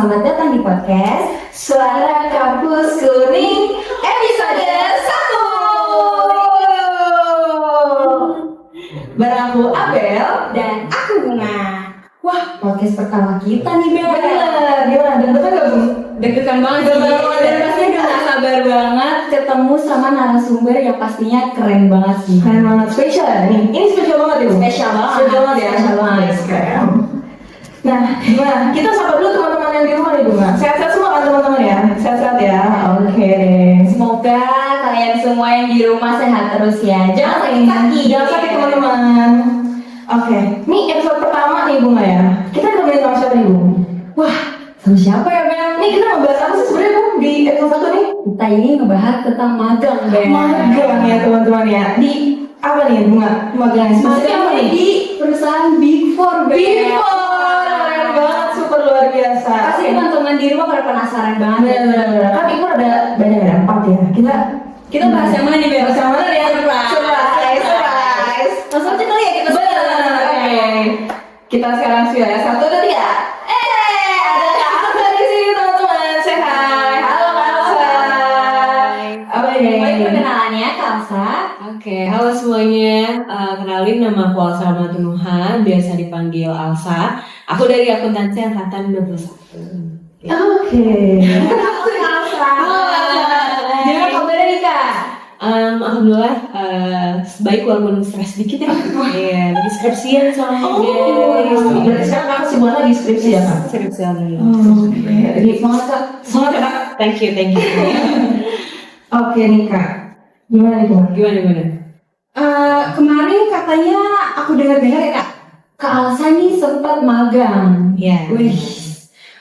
selamat datang di podcast Suara Kampus Kuning episode 1. Bareng aku Abel dan aku Bunga. Wah, podcast pertama kita nih Bel. Bener, gimana? Deg-degan gak Bung? Deg-degan banget sih. Dan pastinya udah gak sabar banget ketemu sama narasumber yang pastinya keren banget sih. Keren banget, spesial ya? Ini spesial banget ya Bung? Spesial banget. Spesial banget ya? Spesial banget. Keren. Nah, gimana? Kita sapa dulu teman-teman yang di rumah nih Bunga. Sehat-sehat semua kan teman-teman ya? Sehat-sehat ya? Oke deh. Semoga kalian semua yang di rumah sehat terus ya. Jangan sakit-sakit. Jangan sakit teman-teman. Oke, ini episode pertama nih Bunga ya. Kita ngomongin sama siapa nih Bung? Wah, sama siapa ya Bel? Ini kita ngebahas apa sih sebenarnya Bung di episode 1 nih? Kita ini ngebahas tentang magang Bel. Magang ya teman-teman ya. Di apa nih Bunga? Magang spesifiknya apa nih? Di perusahaan Big Four Bel. Big Four, keren banget, super luar biasa. Pasti teman-teman di rumah pada penasaran banget. Benar-benar. Kan Big Four ada banyak, ada 4 ya. Kita bahas yang mana nih Bel? Bahas yang mana nih? Surprise. Langsung aja kali ya kita. Kita sekarang sudah ya 1, 2, 3. Ada Kak Alsa di sini teman-teman. Say hi. Halo Kak Alsa. Oke. Baik, perkenalannya Kak Alsa. Oke, halo semuanya. Kenalin, nama aku Alsa Matunuhan, biasa dipanggil Alsa. Aku dari akuntansi angkatan 21. Oke. Aku Alsa. Gimana kabarnya nih Kak? Alhamdulillah, baik walaupun stres dikit ya. Iya, lagi skripsian soalnya. Berarti sekarang Kak kesibukan lagi skripsi ya Kak? Skripsian dulu. Oke. Jadi semangat Kak. Semangat ya Kak. Thank you. Oke nih Kak. Gimana nih Kak? Gimana? Kemarin katanya aku dengar-dengar ya Kak, Kak Alsa nih sempat magang. Iya. Wih,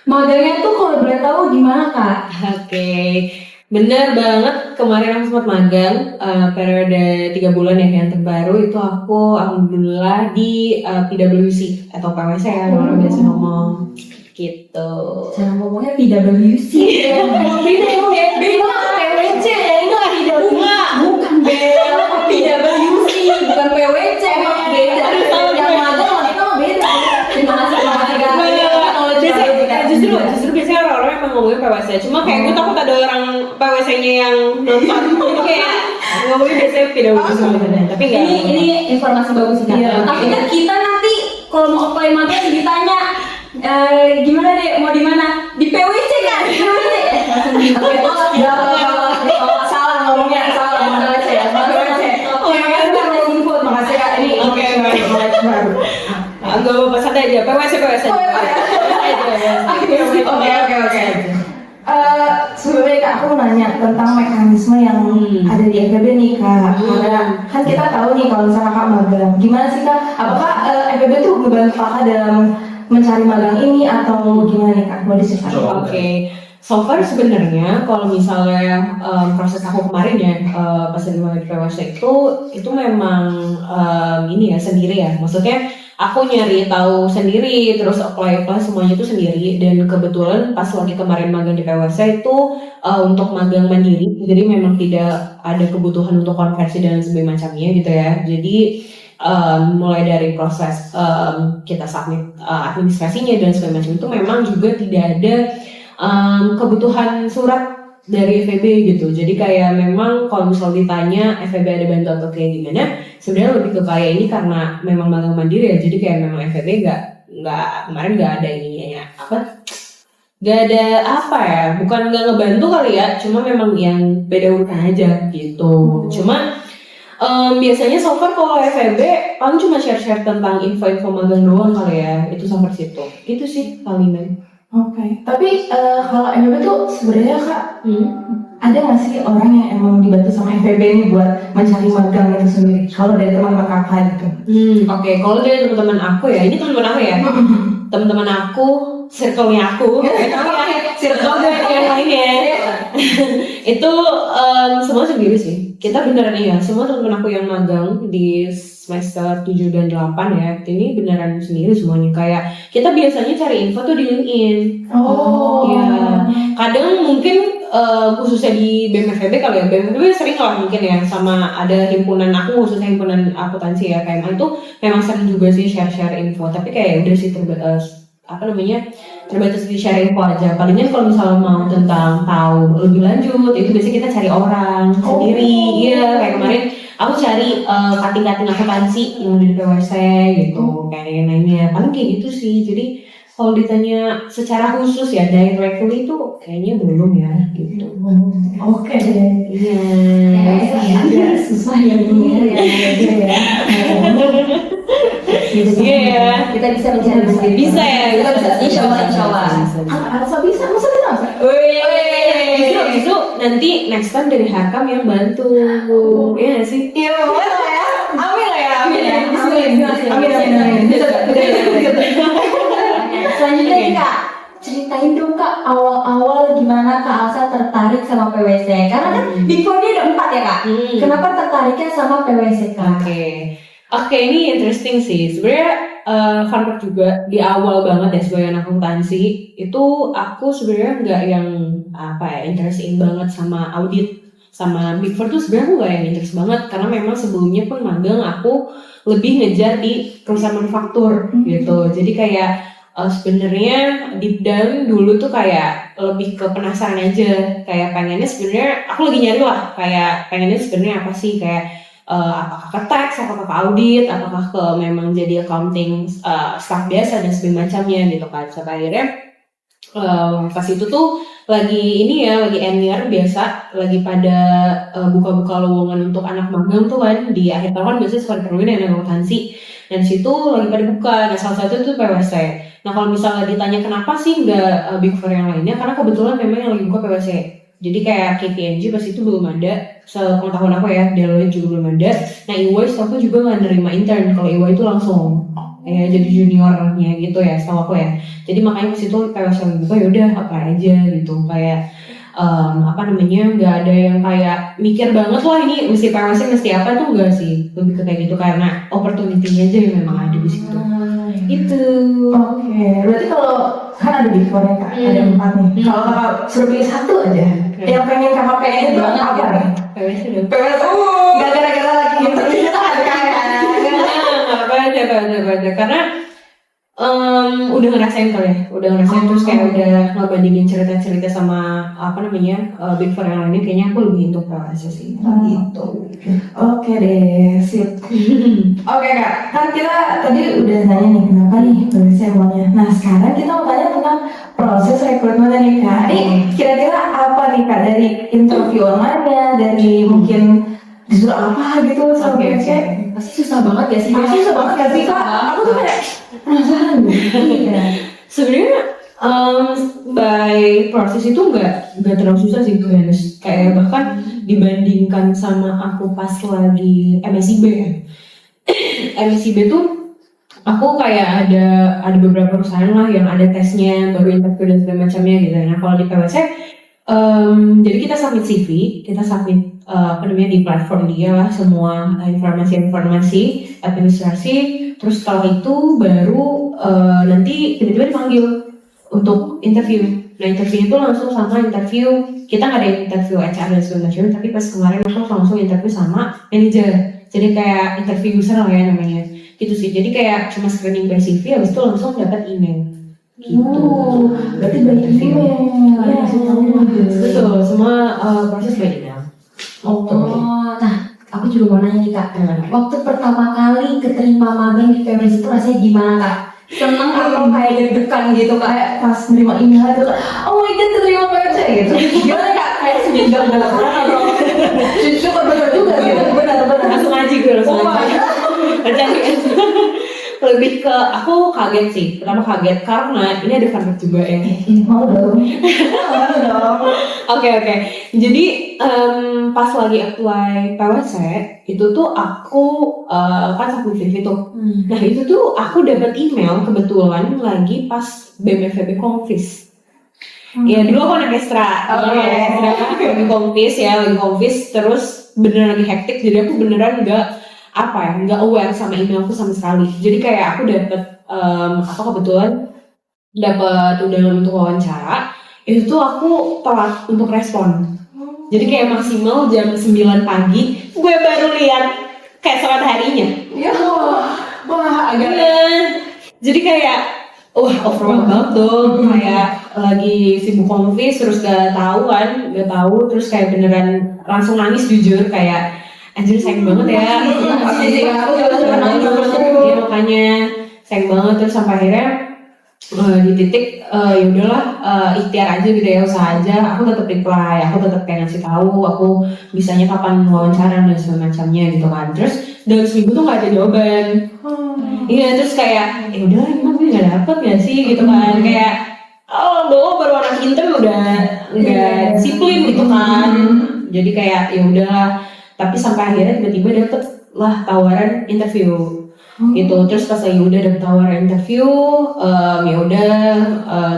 magangnya tuh kalau boleh tahu gimana Kak? Oke, bener banget. Kemarin aku sempat magang periode 3 bulan ya, yang terbaru itu aku alhamdulillah di PwC atau PwC ya, orang biasa ngomong gitu. Cara ngomongnya PwC ya. Beda ya, beda PwC ya, ini nggak bukan Bel, PwC bukan PwC, emang beda. Yang magang sama kita mah beda. Terima kasih Kak. Justru biasanya orang-orang emang ngomongin PwC. Cuma kayak gue takut ada orang PwC-nya yang nonton. Jadi kayak ngomongin biasanya PwC sebenarnya. Tapi enggak. Ini informasi bagus sih Kak. Iya. Tapi kan kita nanti kalau mau apply magang ditanya gimana deh, mau di mana? Di PwC kan? Di PwC. Salah ngomongnya, salah PwC ya. PwC. Oke, kita input. Makasih Kak. Ini Oke, baik. baru. Enggak apa-apa, santai aja. PwC. Oke. Sebelumnya Kak, aku mau nanya tentang mekanisme yang ada di FEB nih Kak. Karena kan kita tahu nih kalau misalnya Kak magang, gimana sih Kak? Apakah FEB tuh ngebantu Kakak dalam mencari magang ini atau gimana nih Kak? Boleh diceritain? Oke. So far sebenarnya kalau misalnya proses aku kemarin ya pas di PwC itu memang ini ya sendiri ya. Maksudnya aku nyari tahu sendiri, terus apply semuanya itu sendiri. Dan kebetulan pas lagi kemarin magang di PwC itu untuk magang mandiri, jadi memang tidak ada kebutuhan untuk konversi dan sebagainya macamnya gitu ya. Jadi mulai dari proses kita submit administrasinya dan sebagainya macam itu memang juga tidak ada kebutuhan surat dari FEB gitu. Jadi kayak memang kalau misal ditanya FEB ada bantuan atau kayak gimana, sebenarnya lebih ke kayak ini karena memang magang mandiri ya. Jadi kayak memang FEB nggak kemarin nggak ada ininya ya nggak ada apa ya, bukan nggak ngebantu kali ya, cuma memang yang beda urutan aja gitu. Cuma biasanya so far kalau FEB paling cuma share tentang info magang doang kali ya, itu sampai situ. Itu sih palingan. Oke. Tapi kalau FEB tuh sebenarnya Kak, ada nggak sih orang yang emang dibantu sama FEB ini buat mencari magang itu sendiri? Kalau dari teman-teman Kakak gitu. Oke, kalau dari teman-teman aku ya, ini teman-teman aku ya. Teman-teman aku, circle-nya aku, circle yang lainnya. Itu semua sendiri sih. Kita beneran iya, semua teman-teman aku yang magang di semester 7 dan 8 ya, ini beneran sendiri semuanya. Kayak kita biasanya cari info tuh di LinkedIn. Ya, kadang mungkin khususnya di BMFEB kali ya, BMFEB sering lah mungkin ya, sama ada himpunan aku, khususnya himpunan akuntansi ya, kayak itu memang sering juga sih share info. Tapi kayak udah sih terbatas di share info aja. Palingan kalau misalnya mau tentang tahu lebih lanjut itu biasanya kita cari orang sendiri. Iya, kayak kemarin aku cari cutting akuntansi yang di PwC gitu, kayak nanya paling kayak gitu sih. Jadi kalau ditanya secara khusus ya directly itu kayaknya belum ya gitu. Oke deh. Iya. Agak susah ya ini ya. Iya. Kita bisa mencari sendiri. Bisa ya. Kita bisa. Insya Allah. Masa bisa? Justru nanti next time dari Hakam yang bantu. Iya nggak sih? Iya, boleh lah ya. Amin lah ya. Amin ya. Amin. Selanjutnya nih Kak, ceritain dong Kak awal-awal gimana Kak Alsa tertarik sama PwC. Karena kan Big Four ini ada 4 ya Kak. Kenapa tertariknya sama PwC Kak? Oke, ini interesting sih. Sebenarnya fun fact juga di awal banget ya sebagai anak akuntansi itu aku sebenarnya nggak yang interesting banget sama audit sama Big Four tuh sebenarnya aku nggak yang interest banget karena memang sebelumnya pun magang aku lebih ngejar di perusahaan manufaktur gitu. Jadi kayak sebenarnya deep down dulu tuh kayak lebih ke penasaran aja, kayak pengennya sebenarnya aku lagi nyari lah kayak pengennya sebenarnya apa sih, kayak apakah ke tax, apakah ke audit, apakah ke memang jadi accounting staff biasa dan semacamnya gitu kan. Sampai akhirnya pas itu tuh lagi end year biasa lagi pada buka-buka lowongan untuk anak magang tuh kan di akhir tahun biasanya suka diperluin anak akuntansi dan situ lagi pada buka. Nah salah satu itu PwC. Nah kalau misalnya ditanya kenapa sih nggak Big Four yang lainnya, karena kebetulan memang yang lagi buka PwC. Jadi kayak KPMG pas itu belum ada, sepengetahuan aku ya, Deloitte juga belum ada. Nah EY aku juga nggak nerima intern, kalau EY itu langsung ya jadi juniornya gitu ya, setahu aku ya. Jadi makanya pas itu PwC yang buka yaudah apply aja gitu, kayak nggak ada yang kayak mikir banget lah ini mesti PwC mesti apa tuh enggak sih, lebih ke kayak gitu karena opportunity-nya aja yang memang ada di situ. Itu. Oke, berarti kalau kan ada Big Four ya Kak, ada 4 nih. Kalau Kakak suruh pilih satu aja, yang pengen Kakak pengen itu apa nih? PwC dong. PwC. Gak gara-gara lagi interview ada Ada karena udah ngerasain terus kayak udah ngebandingin cerita-cerita sama Big Four yang lainnya, kayaknya aku lebih untuk PwC sih gitu. Oke deh, sip. Oke Kak, kan kita tadi udah nanya nih kenapa nih PwC maunya. Nah sekarang kita mau tanya tentang proses rekrutmennya nih Kak. Ini kira-kira apa nih Kak dari interview online-nya, dari mungkin disuruh apa gitu sama PwC? Pasti susah banget ya sih? Pasti susah banget gak sih Kak? Aku tuh kayak penasaran gitu. Sebenarnya by proses itu nggak terlalu susah sih guys. Kayak bahkan dibandingkan sama aku pas lagi MSIB ya. MSIB tuh aku kayak ada beberapa perusahaan lah yang ada tesnya, baru interview dan segala macamnya gitu. Nah kalau di PwC jadi kita submit CV, kita submit di platform dia lah semua informasi administrasi. Terus setelah itu baru nanti tiba-tiba dipanggil untuk interview. Nah interview itu langsung sama interview, kita nggak ada interview HR dan segala macam, tapi pas kemarin aku langsung interview sama manager. Jadi kayak interview user lah ya namanya, gitu sih. Jadi kayak cuma screening by CV, habis itu langsung dapat email. Gitu. Berarti by email. Ya, betul, semua proses by email. Nah aku juga mau nanya nih Kak, waktu pertama kali keterima magang di PwC itu rasanya gimana Kak? Seneng atau kayak deg-degan gitu Kak? Kayak pas nerima email itu Kak, oh my god terima PwC gitu. Gimana Kak? Kayak sedih gak pernah atau syukur bener juga gitu. Benar. Langsung aja gue lebih ke aku kaget sih. Pertama kaget karena ini ada fun fact juga ya. Mau dong. Oke. Jadi pas lagi apply PwC itu tuh aku kan submit CV tuh. Nah itu tuh aku dapat email kebetulan lagi pas BMFB Konfis. Ya dulu aku anak ekstra. Lagi konfis terus beneran lagi hektik, jadi aku beneran nggak aware sama emailku sama sekali. Jadi kayak aku kebetulan dapat undangan untuk wawancara, itu tuh aku telat untuk respon. Jadi kayak maksimal jam 9 pagi gue baru lihat keesokan harinya. Ya, wah agak. Jadi kayak Wah, overwhelmed banget dong. Kayak lagi sibuk home office terus gak tahu kan, gak tahu terus kayak beneran langsung nangis jujur kayak anjir sayang banget ya. Pasti sih, aku juga suka nangis. Ya makanya sayang banget terus sampai akhirnya di titik ya udahlah ikhtiar aja gitu ya, usaha aja. Aku tetap reply, aku tetap kayak ngasih tahu aku bisanya kapan wawancara dan segala macamnya gitu kan. Terus dalam seminggu tuh nggak ada jawaban. Iya terus kayak ya udah emang gue nggak dapet ya sih gitu kan, kayak oh baru anak intern udah nggak disiplin gitu kan. Jadi kayak ya udah, tapi sampai akhirnya tiba-tiba dapet lah tawaran interview gitu. Terus pas lagi udah dapet tawaran interview, ya udah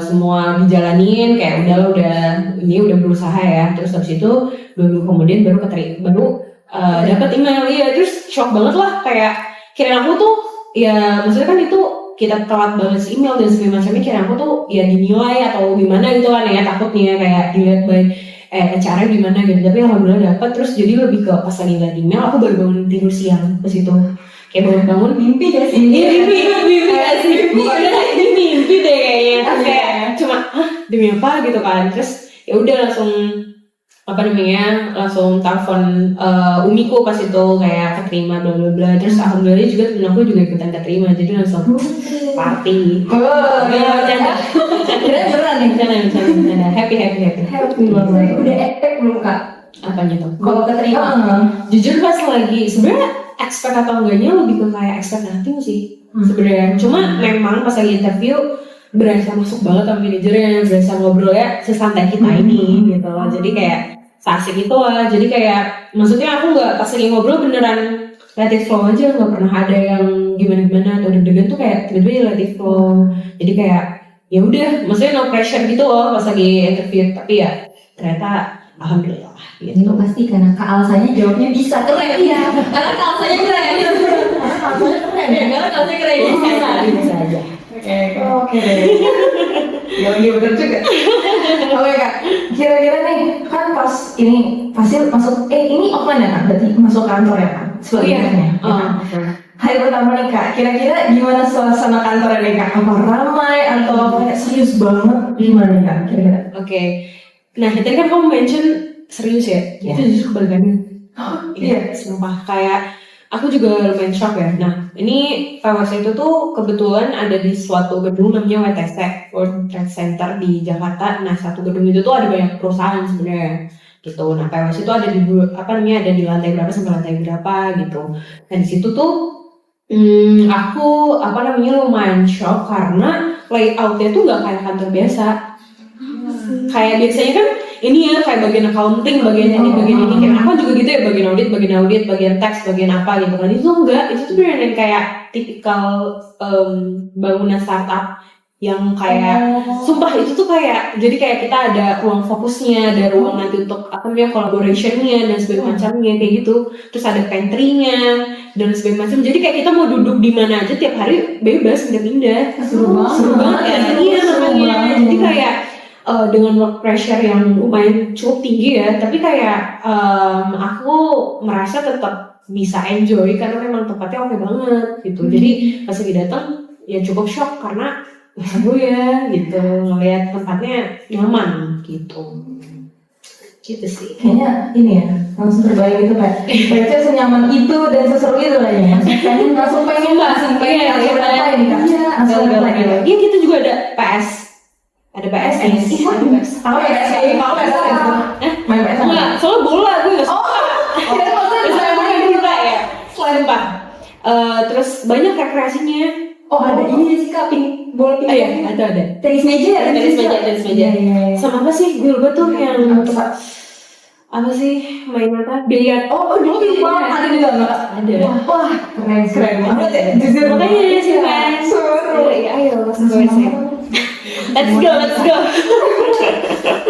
semua dijalanin kayak udah ini udah berusaha ya. Terus habis itu 2 minggu kemudian baru dapet email. Iya terus shock banget lah, kayak kirain aku tuh ya maksudnya kan itu kita telat balas email dan segala macamnya, kirain aku tuh ya dinilai atau gimana gitu kan ya, takutnya kayak dilihat baik cara gimana gitu. Tapi alhamdulillah dapat. Terus jadi lebih ke pas lagi ngeliat email aku baru bangun tidur siang pas itu, kayak bangun Mimpi gak sih? iya mimpi ini mimpi deh kayaknya. Terus kayak cuma demi apa gitu kan. Terus ya udah langsung langsung telepon umiku pas itu kayak keterima bla bla bla. Terus alhamdulillah juga temen aku juga ikutan keterima, jadi langsung party. Bercanda Beneran nih. bercanda happy Happy banget. Udah expect belum kak? apanya tuh. Kalau keterima, Jujur pas lagi sebenarnya expect atau enggaknya lebih ke kayak expect nothing sih sebenarnya. Cuma memang pas lagi interview berasa masuk banget sama manajernya, berasa ngobrol ya sesantai kita ini gitu loh. Jadi kayak seasik itu lah. Jadi kayak maksudnya aku nggak pas lagi ngobrol beneran let it flow aja, nggak pernah ada yang gimana atau deg-degan tuh, kayak tiba-tiba let it flow. Jadi kayak ya udah, maksudnya no pressure gitu loh pas lagi interview. Tapi ya ternyata alhamdulillah gitu. Itu pasti karena Kak Alsanya jawabnya bisa keren. Iya. Karena Kak Alsanya keren. Karena Kak Alsanya keren. Bisa aja. Oke. Ya lagi bener juga. Oke kak, kira-kira nih kan pas ini pasti masuk ini offline ya kak, berarti masuk kantor ya kak sebelumnya. Hari pertama nih kak, kira-kira gimana suasana kantornya nih kak? Apa ramai atau kayak serius banget? Gimana nih kak kira-kira? Oke. Nah, tadi kan kamu mention serius ya? Iya. Itu justru kebalikannya. Iya. Sumpah. Kayak aku juga lumayan shock ya. Nah, ini PWS itu tuh kebetulan ada di suatu gedung namanya WTC, World Trade Center di Jakarta. Nah, satu gedung itu tuh ada banyak perusahaan sebenarnya gitu. Nah, PWS itu ada di ada di lantai berapa sampai lantai berapa gitu. Nah, di situ tuh aku lumayan shock karena layoutnya tuh nggak kayak kantor biasa. Kayak biasanya kan ini ya kayak bagian accounting, bagian ini kayak aku juga gitu ya, bagian audit, bagian tax, bagian apa gitu kan. Itu enggak, itu tuh beneran kayak tipikal bangunan startup yang kayak sumpah itu tuh kayak, jadi kayak kita ada ruang fokusnya, ada ruang nanti untuk collaborationnya dan segala macamnya kayak gitu. Terus ada pantry-nya dan segala macam. Jadi kayak kita mau duduk di mana aja tiap hari bebas pindah-pindah. Seru banget ya. Iya makanya. Jadi kayak dengan work pressure yang lumayan cukup tinggi ya, tapi kayak aku merasa tetap bisa enjoy karena memang tempatnya oke banget gitu. Jadi pas lagi datang ya cukup shock karena seru ya gitu, ngeliat tempatnya nyaman gitu sih. Kayaknya ini ya langsung terbayang gitu kan. Kayaknya senyaman itu dan seseru itu lah ya. Langsung pengen langsung apa ini kan? Iya, langsung apa ini. Iya kita juga ada PS. Ada PS. Tahu PS? Tahu PS? Main PS? Enggak, soalnya bola gue nggak suka. Kira maksudnya Main bola ya. Sumpah. Terus banyak rekreasinya. Oh ada ini sih kak, bola ping Iya, ada. tenis meja. Tenis meja. Sama apa sih? Gue lupa tuh yang apa sih? Main apa? Biliar. Oh, dulu ada juga nggak? Ada. Wah, keren banget ya. Jujur Makanya sih kan. seru. Ayo, let's go.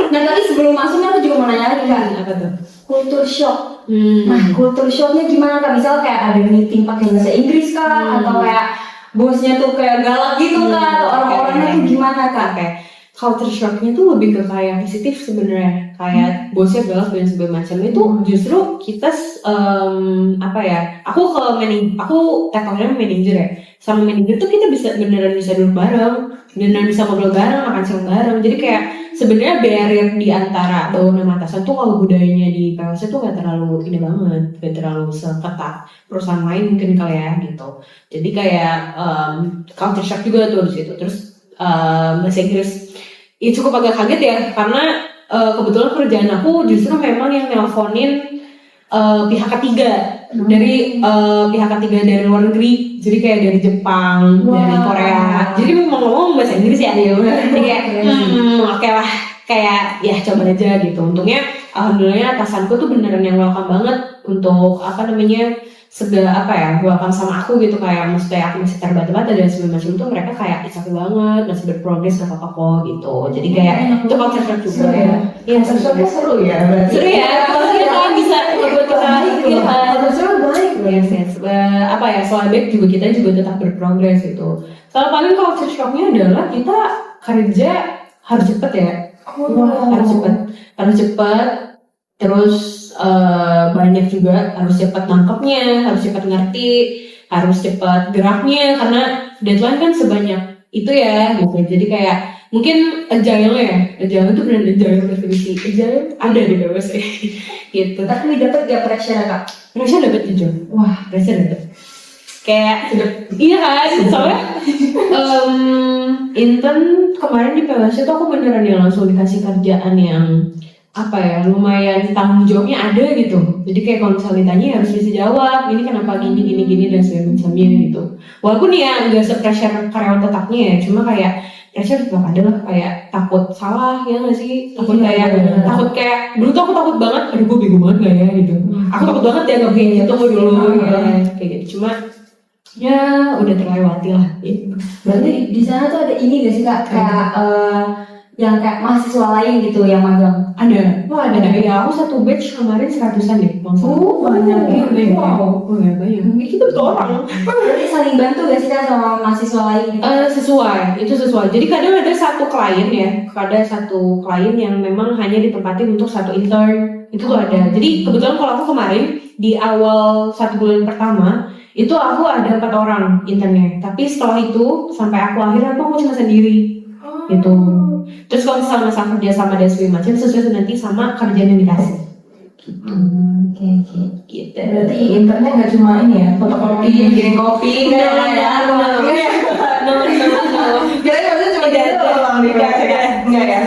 Nah tapi sebelum masuknya aku juga mau nanya lagi kak, Apa tuh? kultur shock. Nah kultur shocknya gimana kak? Misal kayak ada meeting pakai bahasa Inggris kak, atau kayak bosnya tuh kayak galak gitu kak, atau orang-orangnya tuh gimana kak? Oke. Culture shocknya tuh lebih ke kayak positif sebenarnya, kayak bosnya galak dan segala macam itu justru kita aku tektokannya manajer ya, sama manajer tuh kita beneran bisa duduk bareng. benar bisa ngobrol bareng, makan siang bareng. Jadi kayak sebenarnya barrier di antara bawahan sama atasan tuh kalau budayanya di PwC tuh gak terlalu ini banget, gak terlalu seketat perusahaan lain mungkin kali ya gitu. Jadi kayak culture shock juga tuh di situ. Terus bahasa Inggris ya cukup agak kaget ya karena kebetulan kerjaan aku justru memang yang nelponin pihak ketiga dari pihak ketiga dari luar negeri, jadi kayak dari Jepang, dari Korea, jadi memang ngomong bahasa Inggris ya, jadi kayak oke lah, kayak ya coba aja gitu. Untungnya alhamdulillah atasanku tuh beneran yang welcome banget untuk welcome sama aku gitu, kayak maksudnya aku masih terbata-bata dan segala macam tuh mereka kayak it's okay banget, masih berprogres gak apa-apa kok gitu. Jadi kayak itu culture shock juga ya. Iya, seru ya berarti. Seru ya, kalau kita bisa buat kita baik. Yes. Selain baik juga kita juga tetap berprogres gitu. Soalnya paling culture shocknya adalah kita kerja harus cepet ya. Harus cepet. Terus banyak juga harus cepat nangkepnya, harus cepat ngerti, harus cepat geraknya karena deadline kan sebanyak itu ya gitu. Jadi kayak mungkin agile itu benar agile definisi agile ada di PwC gitu. Tapi dapat gak pressure Kak? Pressure dapat jujur. Wah, pressure dapat. Kayak iya kan, soalnya intern kemarin di PwC tuh aku beneran ya langsung dikasih kerjaan yang lumayan tanggung jawabnya ada gitu. Jadi kayak kalau misalnya ditanya harus bisa jawab, ini kenapa gini dan segala macamnya gitu. Walaupun ya nggak se-pressure karyawan tetapnya ya, cuma kayak pressure tetap ada lah, kayak takut salah ya nggak sih, takut kayak dulu tuh aku takut banget, aduh gue bingung banget gak ya gitu. Aku takut banget ya nggak kayak gitu dulu ya, kayak gitu. Cuma ya udah terlewati lah. Gitu. Berarti di sana tuh ada ini gak sih Kak, kayak yang kayak mahasiswa lain gitu yang magang? Ada. Ya aku satu batch kemarin 100-an deh. Banyak ya. Wow, banyak. Kita orang. Berarti saling bantu gak sih Kak sama mahasiswa lain gitu? Sesuai. Jadi kadang ada satu klien yang memang hanya ditempatin untuk satu intern. Itu tuh ada. Jadi kebetulan kalau aku kemarin di awal 1 bulan pertama itu aku ada 4 orang internnya. Tapi setelah itu sampai aku cuma sendiri. Gitu. Terus kalau misalnya masalah kerja sama dan segala macam sesuai nanti sama kerjaan yang dikasih. Oke. Gitu. Berarti internet nggak cuma ini ya, fotokopi, bikin kopi, No. Enggak ya.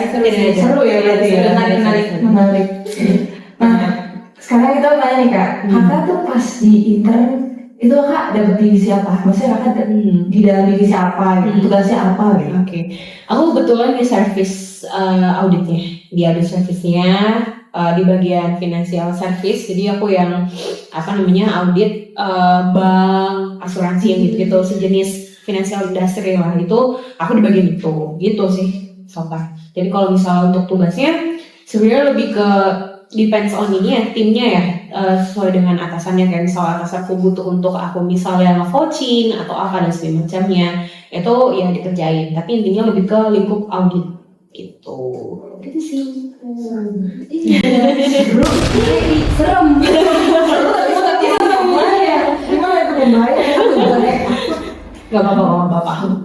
Seru ya berarti ya. Menarik. Nah, sekarang kita tanya nih Kak, Kakak tuh pas di intern itu Kak dapat divisi apa? Maksudnya Kakak di dalam divisi apa gitu, tugasnya apa gitu? Oke. Aku kebetulan di service auditnya, di audit service-nya di bagian financial service. Jadi aku yang audit bank, asuransi yang gitu-gitu, sejenis financial industry lah. Itu aku di bagian itu, gitu sih so far. Jadi kalau misalnya untuk tugasnya sebenarnya lebih ke depends on ini ya, timnya ya, sesuai dengan atasannya. Kayak misalnya atasanku butuh untuk aku misalnya nge-coaching atau apa dan segala macamnya, itu ya dikerjain. Tapi intinya lebih ke lingkup audit gitu. Gitu sih. Serem. Gak apa-apa.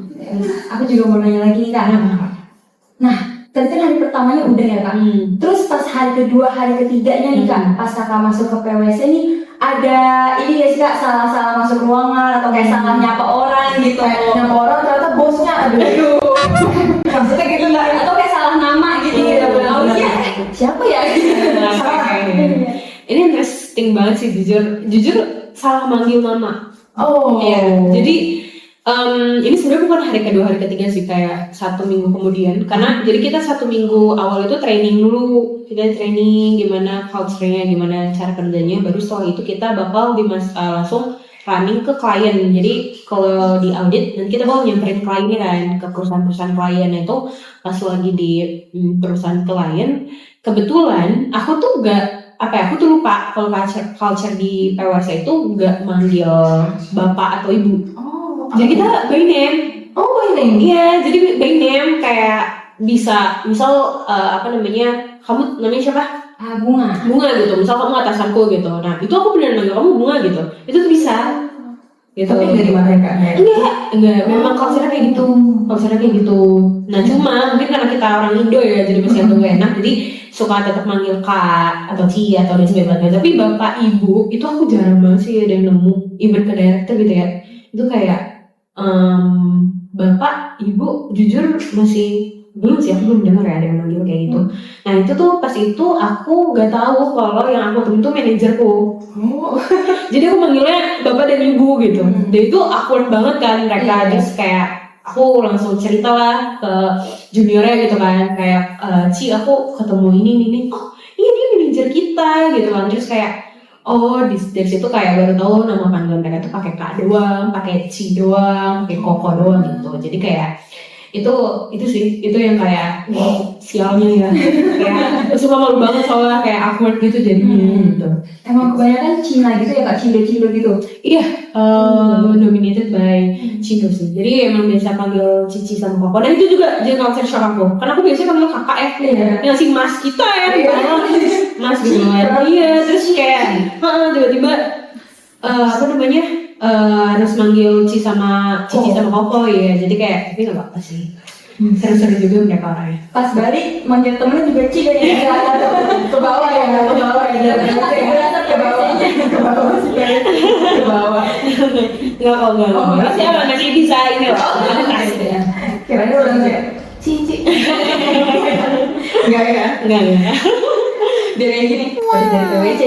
Aku juga mau nanya lagi nih Kak. Nah, tadi kan hari pertamanya udah ya Kak. Terus pas hari kedua, hari ketiganya nih Kak, pas Kakak masuk ke PwC nih, ada ini gak sih Kak, salah masuk ruangan atau kayak salah nyapa orang gitu? Nyapa orang ternyata bosnya aduh. Maksudnya gitu nggak? Atau kayak salah nama gitu? Oh iya, siapa ya? Ini interesting banget sih, jujur salah manggil nama. Iya, jadi ini sebenarnya bukan hari kedua, hari ketiga sih, kayak 1 minggu kemudian. Karena jadi kita 1 minggu awal itu training dulu, kita training gimana culture-nya, gimana cara kerjanya. Baru setelah itu kita bakal langsung running ke klien. Jadi kalau di audit dan kita bakal nyamperin kliennya kan, ke perusahaan-perusahaan klien. Itu pas lagi di perusahaan klien, kebetulan aku tuh aku tuh lupa kalau culture di PwC itu nggak manggil bapak atau ibu. Jadi kita by name. By name? Iya, jadi by name, kayak bisa misal kamu namanya siapa? Bunga gitu. Misal kamu atasanku gitu. Nah, itu aku beneran manggil kamu Bunga gitu. Itu tuh bisa. gitu. Tapi nggak dimarahin Kak? Enggak, memang culture kayak gitu. Culture kayak gitu. Nah, cuma mungkin karena kita orang Indo ya, jadi masih agak gak enak, jadi suka tetap manggil Kak atau Ci atau dan sebagainya. Tapi bapak ibu itu aku jarang banget sih ada yang nemu, even ke director gitu ya. Itu kayak bapak ibu jujur masih belum sih, aku belum dengar ya ada yang manggil kayak gitu. Nah itu tuh pas itu aku nggak tahu kalau yang aku temuin tuh manajerku. Jadi aku manggilnya bapak dan ibu gitu. Dan itu awkward banget kan mereka. Terus kayak aku langsung cerita lah ke juniornya gitu kan, kayak Ci aku ketemu ini. Oh iya dia manajer kita gitu kan. Terus kayak dari situ kayak baru tahu nama panggilan mereka tuh pakai Kak doang, pakai Ci doang, pakai Koko doang gitu. Jadi kayak itu sih itu yang kayak sialnya ya, kayak suka malu banget soalnya kayak awkward gitu jadinya gitu. Emang kebanyakan Cina gitu ya Kak, Cindo gitu. Iya, dominated by Cindo sih. Jadi emang biasa panggil Cici sama Koko. Dan itu juga jadi culture shock aku. Karena aku biasanya panggil kakak ya, yang si mas kita ya, mas gitu kan. Iya, terus kayak tiba-tiba harus manggil Cici sama Koko ya. Jadi kayak tapi nggak apa-apa sih. Seru-seru juga mereka orangnya. Pas balik manggil temennya juga Ci kan ya. Ke bawah ya, ke bawah. Enggak. Pasti emang masih bisa ini loh. Kira-kira udah kayak Cici. Enggak ya? Enggak. Dia kayak gini. WC.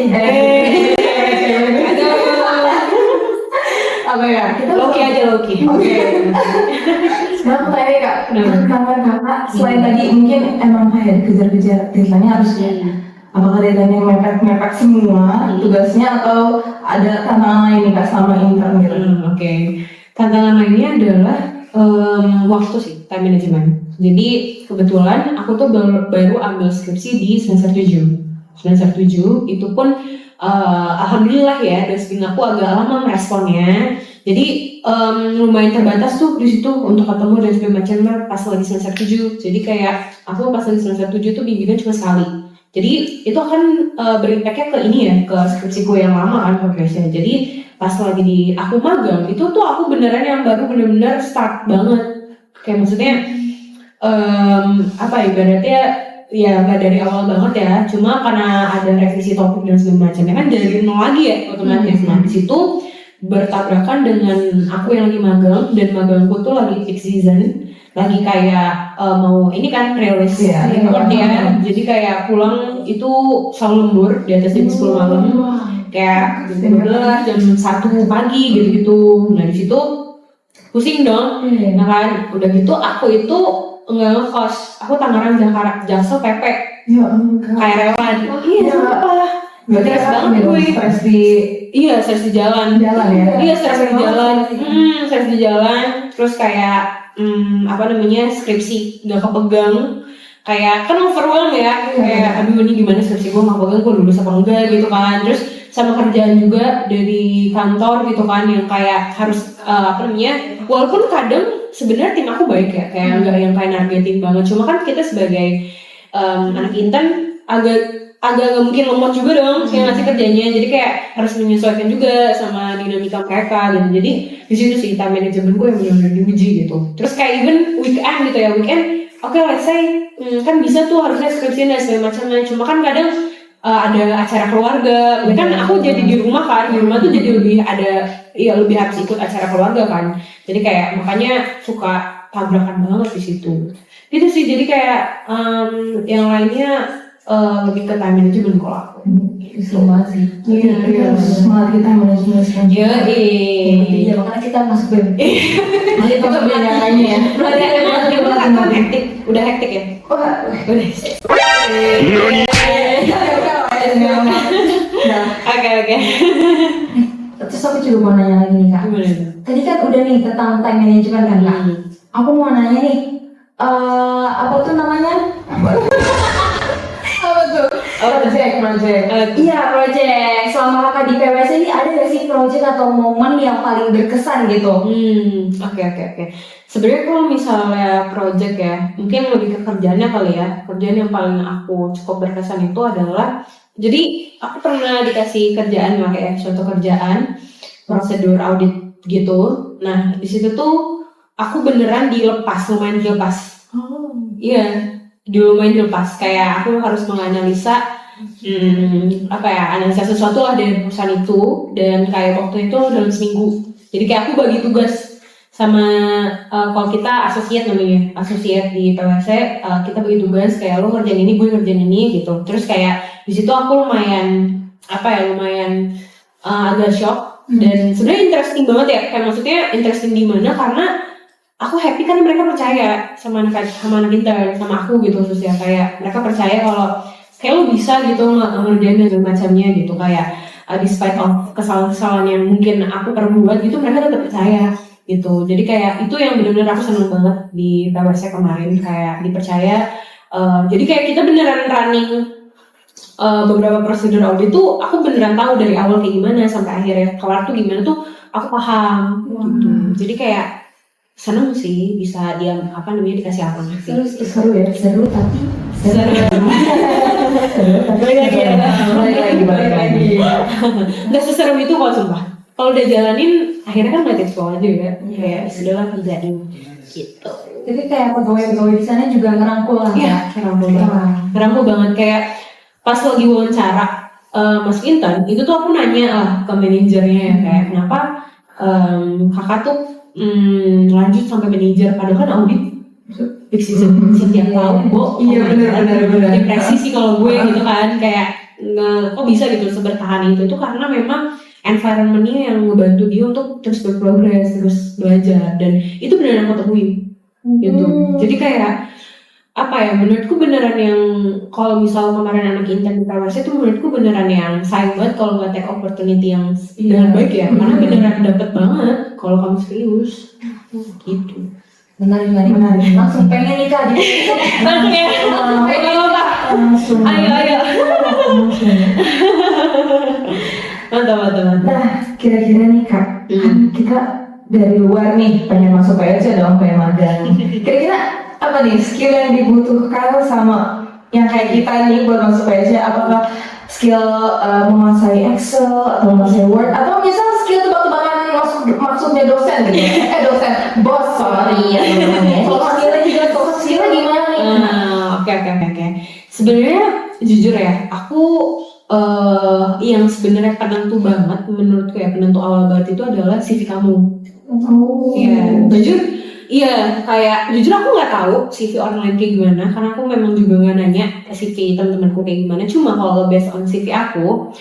Apa ya? Loki aja Loki. Oke. Sekarang aku tanya Kak, tantangan Kakak selain tadi mungkin emang kayak kejar-kejar deadline-nya harus apakah deadline yang mepet-mepet semua tugasnya atau ada tantangan lain nih Kak selama intern gitu? Oke. Tantangan lainnya adalah waktu sih, time management. Jadi kebetulan aku tuh baru ambil skripsi di semester 7. Semester 7 itu pun alhamdulillah ya, dosen aku agak lama meresponnya. Jadi lumayan terbatas tuh di situ untuk ketemu dan segala macamnya pas lagi semester 7. Jadi kayak aku pas lagi semester 7 tuh bimbingan cuma sekali. Jadi itu akan berimpaknya ke ini ya, ke skripsiku yang lama kan progresnya. Jadi pas lagi di aku magang itu tuh aku beneran yang baru bener-bener start banget. Kayak maksudnya ibaratnya ya nggak dari awal banget ya, cuma karena ada revisi topik dan segala macamnya kan dari nol lagi ya otomatis. Nah di situ bertabrakan dengan aku yang lagi magang dan magangku tuh lagi peak season, lagi kayak mau ini kan rilis report ya, jadi kayak pulang itu selalu lembur di atas jam 10 malam, kayak jam 12 jam 1 pagi gitu. Nah di situ pusing dong. Nah kan udah gitu aku itu enggak ngekos, aku Tangerang Jaksel PP. Ya enggak. Kayak rela. Iya, sumpah. Stres banget gue. Stres di jalan ya. Iya, stres di jalan. Stres di jalan. Terus kayak skripsi nggak kepegang. Kayak kan overwhelm ya. Kayak aduh ini gimana skripsi gue nggak kepegang, gue lulus apa enggak gitu kan. Terus sama kerjaan juga dari kantor gitu kan yang kayak harus walaupun kadang sebenarnya tim aku baik ya, kayak nggak yang kayak nargetin banget, cuma kan kita sebagai anak intern agak nggak mungkin lemot juga dong kayak ngasih kerjanya, jadi kayak harus menyesuaikan juga sama dinamika mereka gitu. Jadi di situ sih time management gue yang benar-benar diuji gitu. Terus kayak even weekend gitu ya, oke, let's say kan bisa tuh harusnya skripsi dan segala macamnya, cuma kan kadang ada acara keluarga, kan aku jadi di rumah kan, di rumah tuh jadi lebih harus ikut acara keluarga kan, jadi kayak makanya suka tabrakan banget di situ. Itu sih, jadi kayak yang lainnya lebih ke time management kalau aku. Semua sih. Iya. Semangat kita manajemen. Iya, makanya kita masuk BEM. Nanti itu kebijakannya ya. Udah hektik ya? Wah, Udah. Oke. Terus aku juga mau nanya lagi nih Kak. Gimana itu? Tadi kan udah nih tentang time management kan Kak. Aku mau nanya nih, apa tuh namanya? apa tuh? Project. Iya, project. Selama Kakak di PWS ini ada gak sih project atau momen yang paling berkesan gitu? Oke. Sebenarnya kalau misalnya project ya, mungkin lebih ke kerjaannya kali ya. Kerjaan yang paling aku cukup berkesan itu adalah, jadi aku pernah dikasih kerjaan, contoh kerjaan prosedur audit gitu. Nah di situ tuh aku beneran lumayan dilepas. Iya, lumayan dilepas. Kayak aku harus menganalisa analisa sesuatu lah dari perusahaan itu, dan kayak waktu itu dalam seminggu. Jadi kayak aku bagi tugas sama kalau kita asosiat di PwC, kita bagi tugas kayak lo kerjaan ini, gue kerjaan ini gitu. Terus kayak di situ aku lumayan agak shock, dan sebenarnya interesting banget ya, kayak maksudnya interesting di mana karena aku happy kan mereka percaya sama anak intern, sama aku gitu khususnya, kayak mereka percaya kalau kayak lo bisa gitu ngerjain dan macamnya gitu, kayak despite of kesalahan-kesalahan yang mungkin aku perbuat gitu, mereka tetap percaya gitu. Jadi kayak itu yang benar-benar aku seneng banget di PwC kemarin, kayak dipercaya. Jadi kayak kita beneran running beberapa prosedur audit tuh, aku beneran tahu dari awal kayak gimana sampai akhirnya kelar tuh gimana tuh aku paham gitu. Jadi kayak seneng sih bisa dikasih informasi. Seru ya, seru tapi Seru. Balik lagi. Nggak seseru itu kok sumpah. Kalau udah jalanin akhirnya kan let it flow aja ya. Kayak sudahlah kerjain gitu. jadi kayak pegawai-pegawai di sana juga ngerangkul lah Iya, ngerangkul banget. Kayak pas lagi wawancara masuk intern itu tuh aku nanya lah ke manajernya ya, kayak kenapa kakak tuh lanjut sampai manajer, padahal kan audit big season setiap tahun. Iya, benar. Depresi sih kalau gue gitu kan, kayak kok bisa gitu sebertahan itu tuh karena memang environment-nya yang ngebantu dia untuk terus berprogres, terus belajar, dan itu beneran aku temuin gitu. Jadi kayak menurutku beneran yang kalau misal kemarin anak intern di PwC itu menurutku beneran yang sayang banget kalau nggak take opportunity yang dengan baik ya, karena beneran dapet banget kalau kamu serius gitu. Menarik. Langsung pengen nikah di Langsung ya, langsung. ayo. Mantap. Nah, kira-kira nih Kak, kan kita dari luar nih pengen masuk PwC dong, pengen magang. Kira-kira apa nih skill yang dibutuhkan sama yang kayak kita nih buat masuk PwC? Apakah skill menguasai Excel atau menguasai Word, atau misal skill tebak-tebakan maksudnya dosen gitu? Dosen, bos, sorry ya namanya. Soft skillnya gimana nih? Oke. Sebenarnya jujur ya, aku yang sebenarnya penentu banget menurutku ya, penentu awal banget itu adalah CV kamu. Iya, jujur aku nggak tahu CV online kayak gimana, karena aku memang juga nggak nanya CV teman-temanku kayak gimana. Cuma kalau based on CV aku,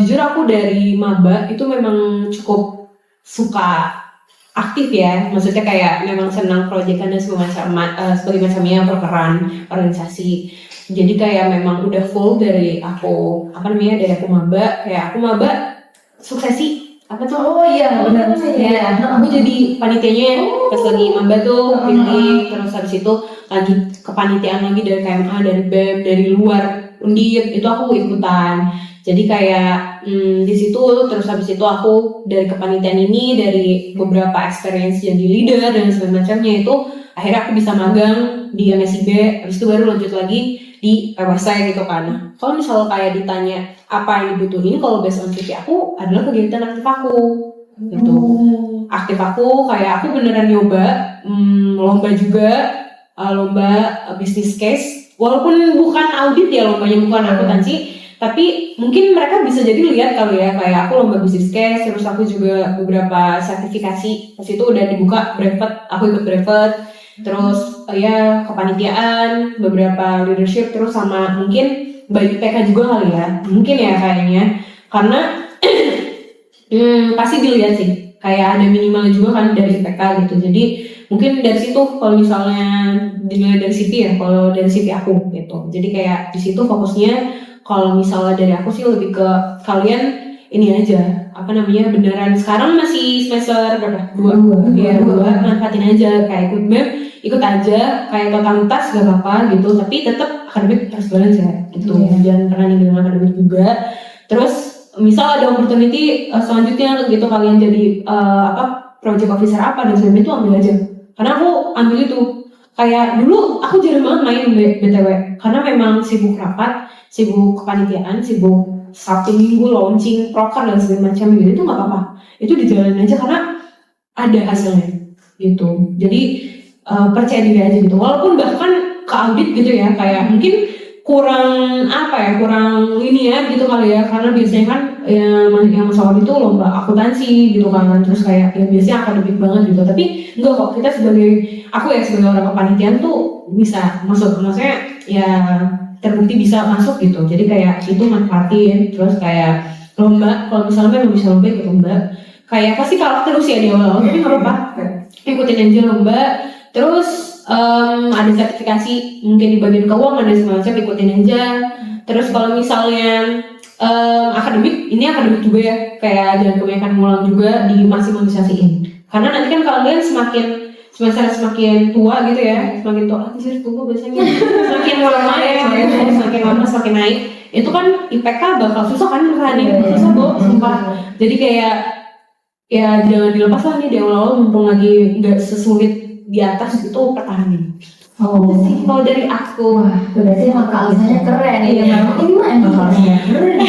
jujur aku dari maba itu memang cukup suka aktif ya, maksudnya kayak memang senang proyekan dan sebagai macamnya prokeran organisasi. Jadi kayak memang udah full dari aku maba, kayak aku maba suksesi. Oh iya, benar. Ya, aku jadi panitianya pas lagi maba tuh, pilih, terus habis itu lagi kepanitiaan lagi dari KMA, dari BEM, dari luar Undip, itu aku ikutan. Jadi kayak di situ, terus habis itu aku dari kepanitiaan ini, dari beberapa experience jadi leader dan semacamnya itu, akhirnya aku bisa magang di MSIB, habis itu baru lanjut lagi di PwC gitu kan. Kalau misal kayak ditanya apa yang dibutuhin, kalau based on CV aku adalah kegiatan aktif aku gitu. Aktif aku kayak aku beneran nyoba lomba juga, lomba business case, walaupun bukan audit ya, lombanya bukan akuntansi, tapi mungkin mereka bisa jadi lihat kali ya, kayak aku lomba business case, terus aku juga beberapa sertifikasi, pas itu udah dibuka brevet, aku ikut brevet, terus kepanitiaan, beberapa leadership, terus sama mungkin bagi PK juga kali ya, mungkin ya kayaknya, karena pasti dilihat sih, kayak ada minimal juga kan dari PK gitu. Jadi mungkin dari situ kalau misalnya dinilai dari CV ya, kalau dari CV aku gitu. Jadi kayak di situ fokusnya, kalau misalnya dari aku sih lebih ke kalian ini aja, beneran sekarang masih semester berapa? 2 manfaatin aja, kayak ikut BEM, ikut aja, kayak totalitas gak apa-apa gitu, tapi tetap akademik harus balance ya gitu. Jangan pernah ninggalin akademik juga. Terus misal ada opportunity selanjutnya gitu, kalian jadi project officer apa dan sebagainya, itu ambil aja, karena aku ambil itu. Kayak dulu aku jarang banget main BTW karena memang sibuk rapat, sibuk kepanitiaan, sibuk Sabtu Minggu launching proker dan segala macam gitu, itu nggak apa-apa, itu dijalanin aja karena ada hasilnya gitu. Jadi percaya diri aja gitu, walaupun bahkan ke audit gitu ya, kayak mungkin kurang kurang linear gitu kali ya, karena biasanya kan yang Mas audit itu lomba akuntansi gitu kan, terus kayak ya biasanya akademik banget gitu, tapi enggak kok, kita aku sebagai orang kepanitiaan tuh bisa masuk, maksudnya ya terbukti bisa masuk gitu. Jadi kayak itu manfaatin, terus kayak lomba, kalau misalnya memang bisa lomba ikut lomba, kayak pasti kalah terus ya di awal, tapi nggak apa-apa, ikutin aja lomba. Terus ada sertifikasi mungkin di bagian keuangan dan segala macam, ikutin aja. Terus kalau misalnya akademik juga ya, kayak jangan kebanyakan ngulang juga, dimaksimisasiin. Karena nanti kan kalian semakin tua gitu ya, semakin tua biasanya, semakin lama semakin naik, itu kan IPK bakal susah kan berani, susah sumpah. Jadi kayak ya jangan dilepas lah nih di awal-awal, mumpung lagi nggak sesulit di atas, itu pertahanin. Kalau dari aku, Berarti emang Kak Alisanya keren ya. Memang ini mah emang harusnya keren.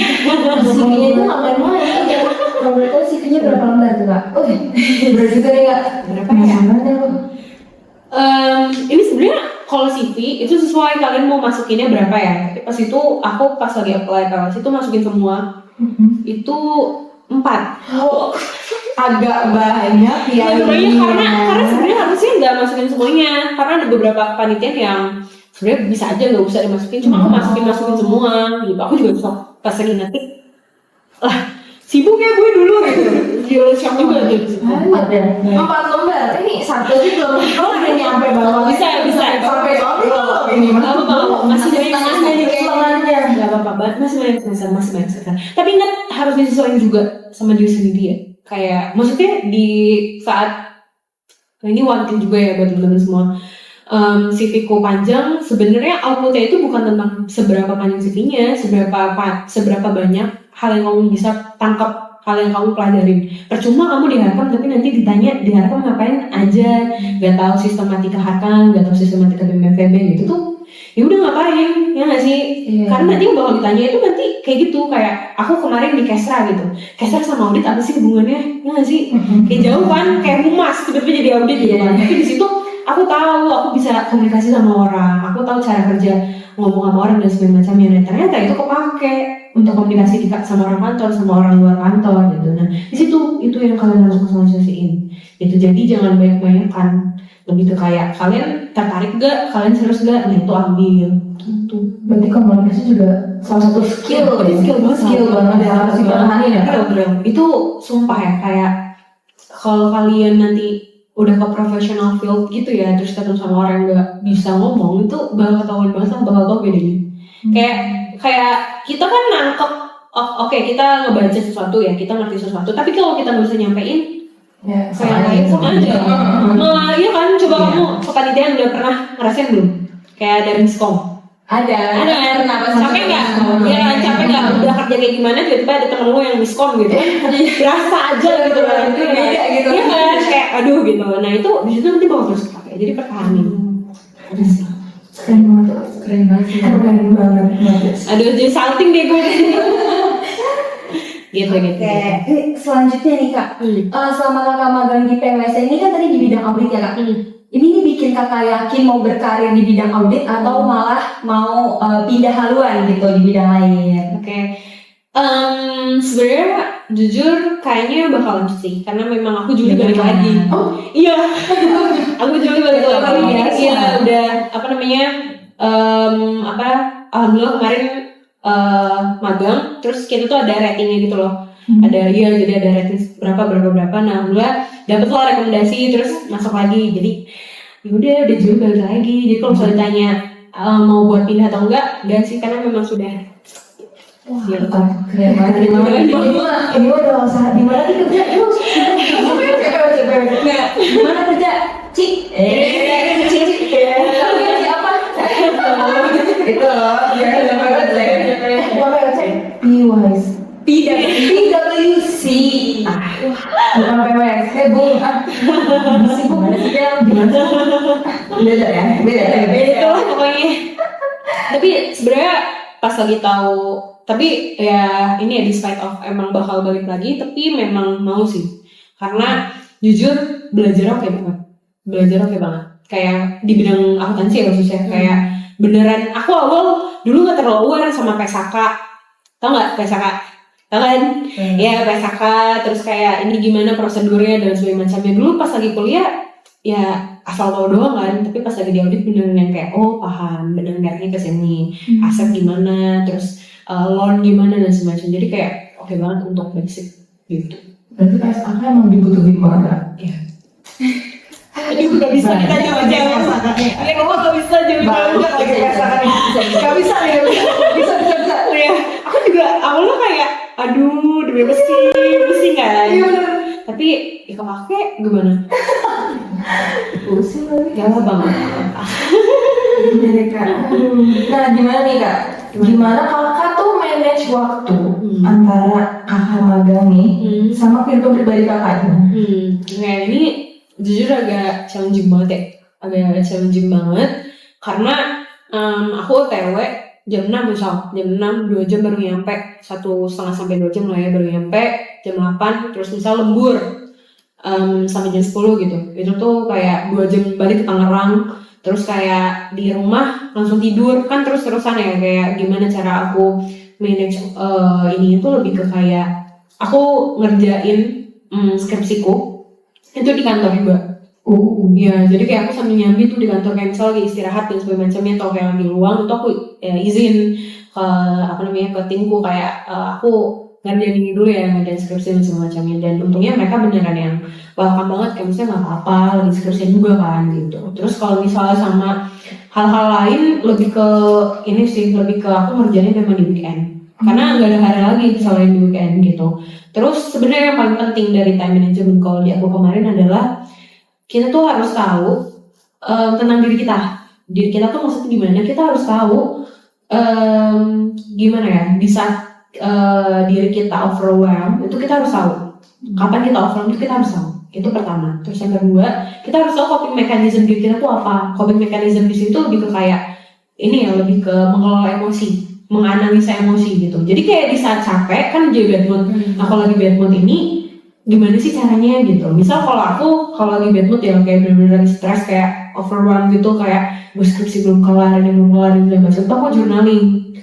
CV-nya itu nggak main-main ya. Kalau boleh tahu CV-nya berapa lembar tuh Kak? Berat juga nih Kak. berapa ya? Ini sebenarnya kalau CV itu sesuai kalian mau masukinnya berapa ya. Tapi pas itu aku pas lagi apply kelas itu masukin semua. Itu 4. Agak banyak ya. Karena sebenarnya harusnya nggak masukin semuanya, karena ada beberapa kepanitiaan yang sebenarnya bisa aja nggak usah dimasukin, cuma aku masukin semua gitu. Aku juga bisa pas lagi nanti lah sibuk ya gue dulu gitu, jual shop juga gitu. 4 lembar, ini satu sih belum udah nyampe bawah. Bisa sampai bawah ini masih dari setengahnya nih kayaknya. nggak apa-apa, masih banyak semester. Tapi ingat harus disesuaikan juga sama diri sendiri ya. Kayak maksudnya di saat ini one thing juga ya buat teman-teman semua, CV-ku panjang, sebenarnya outputnya itu bukan tentang seberapa panjang CV-nya, seberapa banyak hal yang kamu bisa tangkap, hal yang kamu pelajarin. Percuma kamu diharapkan tapi nanti ditanya diharapkan ngapain aja, nggak tahu sistematika harkan, nggak tahu sistematika BMFB gitu tuh, ya udah ngapain, ya nggak sih? Karena nanti bakal ditanya itu nanti kayak gitu, kayak aku kemarin di Kesra gitu, Kesra sama audit apa sih hubungannya, ya nggak sih? Kayak jauh kan, kayak humas tiba-tiba jadi audit gitu kan. Tapi di situ aku tahu, aku bisa komunikasi sama orang, aku tahu cara kerja ngomong sama orang dan segala macamnya, dan ternyata itu kepake untuk komunikasi sama orang kantor, sama orang luar kantor gitu. Nah di situ itu yang kalian harus konsentrasiin gitu. Jadi jangan banyak-banyakan, lebih ke kayak kalian tertarik gak, kalian serius gak, nah itu ambil gitu. Berarti komunikasi juga salah satu skill banget yang harus dipertahankan ya. Itu sumpah ya, kayak kalau kalian nanti udah ke professional field gitu ya, terus ketemu sama orang yang gak bisa ngomong, itu bakal ketahuan banget, bakal tau bedanya. Kayak kita kan nangkep, oke, kita ngebaca sesuatu ya, kita ngerti sesuatu, tapi kalau kita gak bisa nyampein, Ya, kayak sama aja. Nah, iya kan, coba kamu kepanitiaan udah pernah ngerasain belum? Kayak dari miskom. Ada Kan? Capek nggak? Ya capek nggak? Udah kerja kayak gimana? Tiba-tiba ada temen lu yang miskom gitu. Berasa aja gitu kan? Beda gitu. Iya kan? Kayak aduh gitu. Nah itu di situ nanti bakal terus pakai. Jadi pertahanin. Keren banget. Aduh jadi salting deh gue. gitu. Oke, selanjutnya nih Kak, selama Kakak magang di PWC ini kan tadi di bidang audit ya Kak. Ini nih bikin Kakak yakin mau berkarir di bidang audit atau malah mau pindah haluan gitu di bidang lain? Oke. Sebenarnya jujur kayaknya bakal lanjut sih, karena memang aku Juli balik lagi. Oh iya, aku Juli balik lagi. Iya, udah alhamdulillah kemarin magang, terus kita tuh ada ratingnya gitu loh. Ada jadi ada rating berapa. Nah alhamdulillah dapet lah rekomendasi, terus masuk lagi. Jadi udah Juli balik lagi. Jadi kalau misalnya ditanya mau buat pindah atau enggak sih, karena memang sudah. keren banget. Ini udah usaha di mana nih kerja? Di mana kerja? Cik. Siapa? Itu loh, ya PWC. Bukan PWS. Bung. Sibuk. Beda ya? Beda. Itu pokoknya tapi sebenarnya pas lagi tahu, tapi ya ini ya despite of emang bakal balik lagi, tapi memang mau sih, karena jujur belajar oke banget, kayak di bidang akuntansi ya khususnya, kayak beneran aku awal dulu nggak terlalu aware sama Pesaka, tau nggak Pesaka? Tau kan? Ya Pesaka, terus kayak ini gimana prosedurnya dan sebagainya macamnya. Dulu pas lagi kuliah ya asal tahu doang kan, tapi pas lagi di audit beneran yang kayak oh paham, beneran nyarinya ke sini, aset gimana, terus loan gimana dan semacam. Jadi kayak oke banget untuk basic gitu. Berarti PSAK emang dibutuhin banget. Iya. Jadi udah bisa kita jawab-jawab. Ya kamu gak bisa jawab-jawab lagi PSAK nih. Gak bisa ya, bisa. Ya, aku juga awalnya kayak aduh demi pusing kan. Iya bener. Tapi ya kepake gimana? Pusing lagi. Ya lah banget. Jadi Kak. Nah gimana nih Kak? Gimana kakak tuh manage waktu antara kakak magang nih sama kehidupan pribadi kakaknya? Nah ini jujur agak challenging banget karena aku OTW jam 6 misal, jam 6 2 jam baru nyampe, 1,5 sampai 2 jam lah ya baru nyampe, jam 8 terus misal lembur sampai jam 10 gitu. Itu tuh kayak 2 jam balik ke Tangerang, terus kayak di rumah langsung tidur kan terus-terusan ya, kayak gimana cara aku manage ini itu lebih ke kayak aku ngerjain skripsiku itu di kantor juga. Ya, jadi kayak aku sambil nyambi tuh di kantor, kayak misal lagi istirahat dan sebagainya macamnya, atau kayak lagi luang itu aku izin ke timku kayak aku ngerjain ini dulu ya, ngerjain skripsi dan semacamnya. Dan untungnya mereka beneran yang welcome banget, kayak misalnya nggak apa-apa lagi skripsi juga kan gitu. Terus kalau misalnya sama hal-hal lain lebih ke ini sih, lebih ke aku ngerjainnya memang di weekend karena nggak ada hari lagi selain di weekend gitu. Terus sebenarnya yang paling penting dari time management kalau di aku kemarin adalah kita tuh harus tahu tentang diri kita tuh maksudnya gimana, kita harus tahu gimana ya, di saat diri kita overwhelmed itu kita harus tahu kapan kita overwhelmed, itu kita harus tahu, itu pertama. Terus yang kedua, kita harus tahu coping mechanism diri kita tuh apa. Coping mechanism di situ lebih ke kayak ini ya, lebih ke mengelola emosi, menganalisa emosi gitu. Jadi kayak di saat capek kan jadi bad mood, aku lagi bad mood ini gimana sih caranya gitu. Misal kalau lagi bad mood ya kayak bener-bener lagi stres, kayak overwhelmed gitu, kayak gue skripsi belum kelar dan macam itu, aku journaling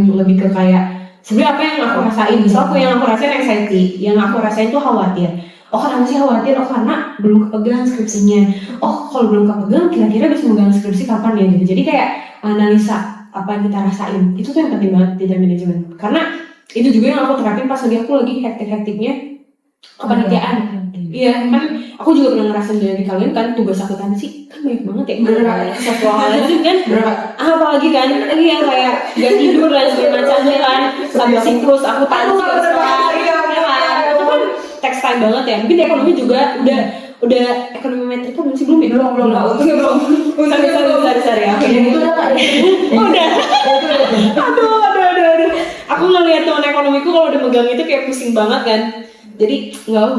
lebih ke kayak sebenarnya apa yang aku rasain. Misal yang aku rasain anxiety, yang aku rasain tuh khawatir. Oh kenapa sih khawatir? Oh karena belum kepegang skripsinya. Oh kalau belum kepegang kira-kira bisa megang skripsi kapan ya gitu. Jadi kayak analisa apa yang kita rasain, itu tuh yang penting banget di time management. Karena itu juga yang aku terapin pas aku lagi hektik-hektiknya kepanitiaan. Iya kan, aku juga pernah ngerasain dari kalian kan, tugas akuntansi kan banyak banget ya, bener satu hal aja kan, apalagi kan, iya kayak gak tidur dan segala macamnya kan, sambil siklus akuntansi itu kan text time banget ya. Mungkin di ekonomi juga udah ekonomi metrika belum sih, belum ya? Belum sorry ya. Udah aduh aku ngeliat teman ekonomiku kalau udah megang itu kayak pusing banget kan. Jadi nggak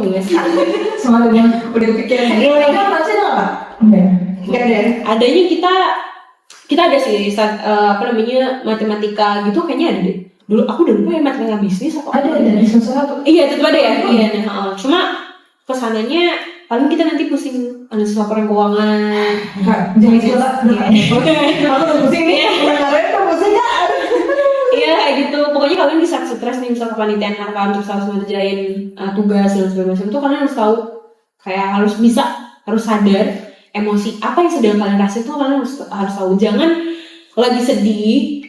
semangat banget, udah kepikiran. Mereka pasti ada nggak? Adanya kita ada sih matematika gitu kayaknya ada deh. Dulu aku udah lupa ya, matematika bisnis atau ada di semester 1. Iya tetap ada ya. Iya nah, cuma kesananya paling kita nanti pusing analisis laporan keuangan. Jangan gila. Aku pusing nih. Kemarin tuh pusing nggak? Iya kayak gitu, pokoknya kalian bisa stres nih misal kepanitiaan harkam terus harus ngerjain tugas dan segala macam itu, kalian harus tahu, kayak harus sadar emosi apa yang sedang kalian rasain itu, kalian harus tahu. Jangan lagi sedih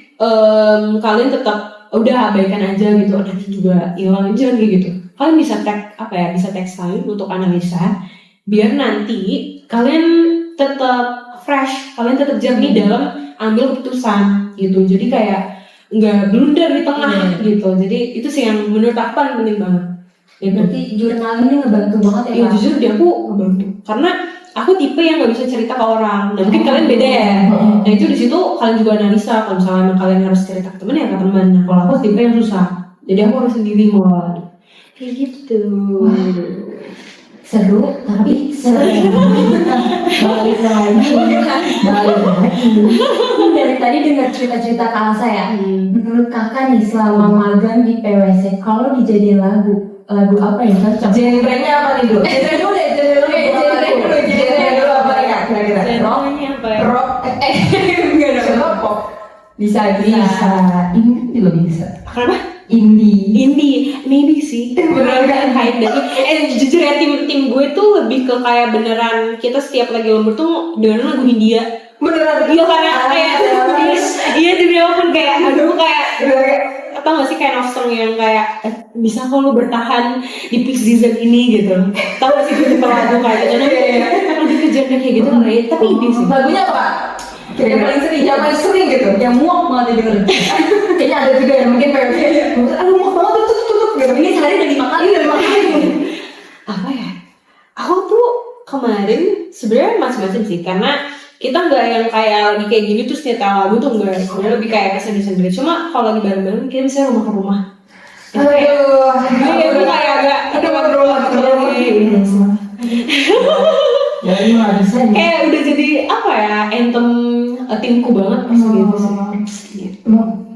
kalian tetap udah abaikan aja gitu, nanti juga hilang aja gitu. Kalian bisa take time untuk analisa biar nanti kalian tetap fresh, kalian tetap jernih dalam ambil keputusan gitu. Jadi kayak nggak blunder di tengah gitu. Jadi itu sih yang menurut aku paling penting banget. Ya, berarti jurnal ini ngebantu banget ya? Iya jujur dia aku ngebantu karena aku tipe yang nggak bisa cerita ke orang. Nah, mungkin kalian beda ya. Nah itu di situ kalian juga analisa. Kalau misalnya kalian harus cerita ke teman ya ke teman. Nah kalau aku tipe yang susah, jadi aku harus sendiri mulai kayak gitu. Seru tapi balik lagi dari tadi dengar cerita-cerita Kak Alsa ya. Menurut kakak nih selama magang di PwC, kalau dijadiin lagu apa yang cocok? Genre-nya apa nih dulu? Genre dulu deh, genre dulu. Genre dulu apa ya kira-kira? Rock, Genrenya apa ya? rock, Enggak dong. genre pop. Bisa. Indie juga bisa. Kenapa? Indie. Maybe sih. Beneran kan hide dari. Jujur ya tim gue tuh lebih ke kayak beneran kita setiap lagi lembur tuh dengerin lagu Hindia. Beneran. Iya karena kayak iya demi apapun kayak aduh kayak apa nggak sih kayak Nostrum yang kayak bisa kok lu bertahan di peak season ini gitu. Tahu nggak sih gue tipe lagu kayak gitu. Lebih ke genre kayak gitu kan ya. Tapi ini sih. Lagunya apa, Kak? Yang paling sering gitu, yang muak banget didengerin. Kayaknya ada juga yang mungkin PwC. Aduh muak banget tutup gitu. Ini sehari udah 5 kali. Apa ya? Aku tuh kemarin sebenarnya macam-macam sih karena kita nggak yang kayak lagi kayak gini terus nyetel lagu tuh enggak, sebenarnya lebih kayak kesendiri-sendiri. Cuma kalau lagi bareng-bareng kita bisa rumah ke rumah. Aduh, Iya, gue kayak agak rumah. Jadi nggak bisa nih. kayak udah jadi apa ya anthem timku banget pas gitu sih.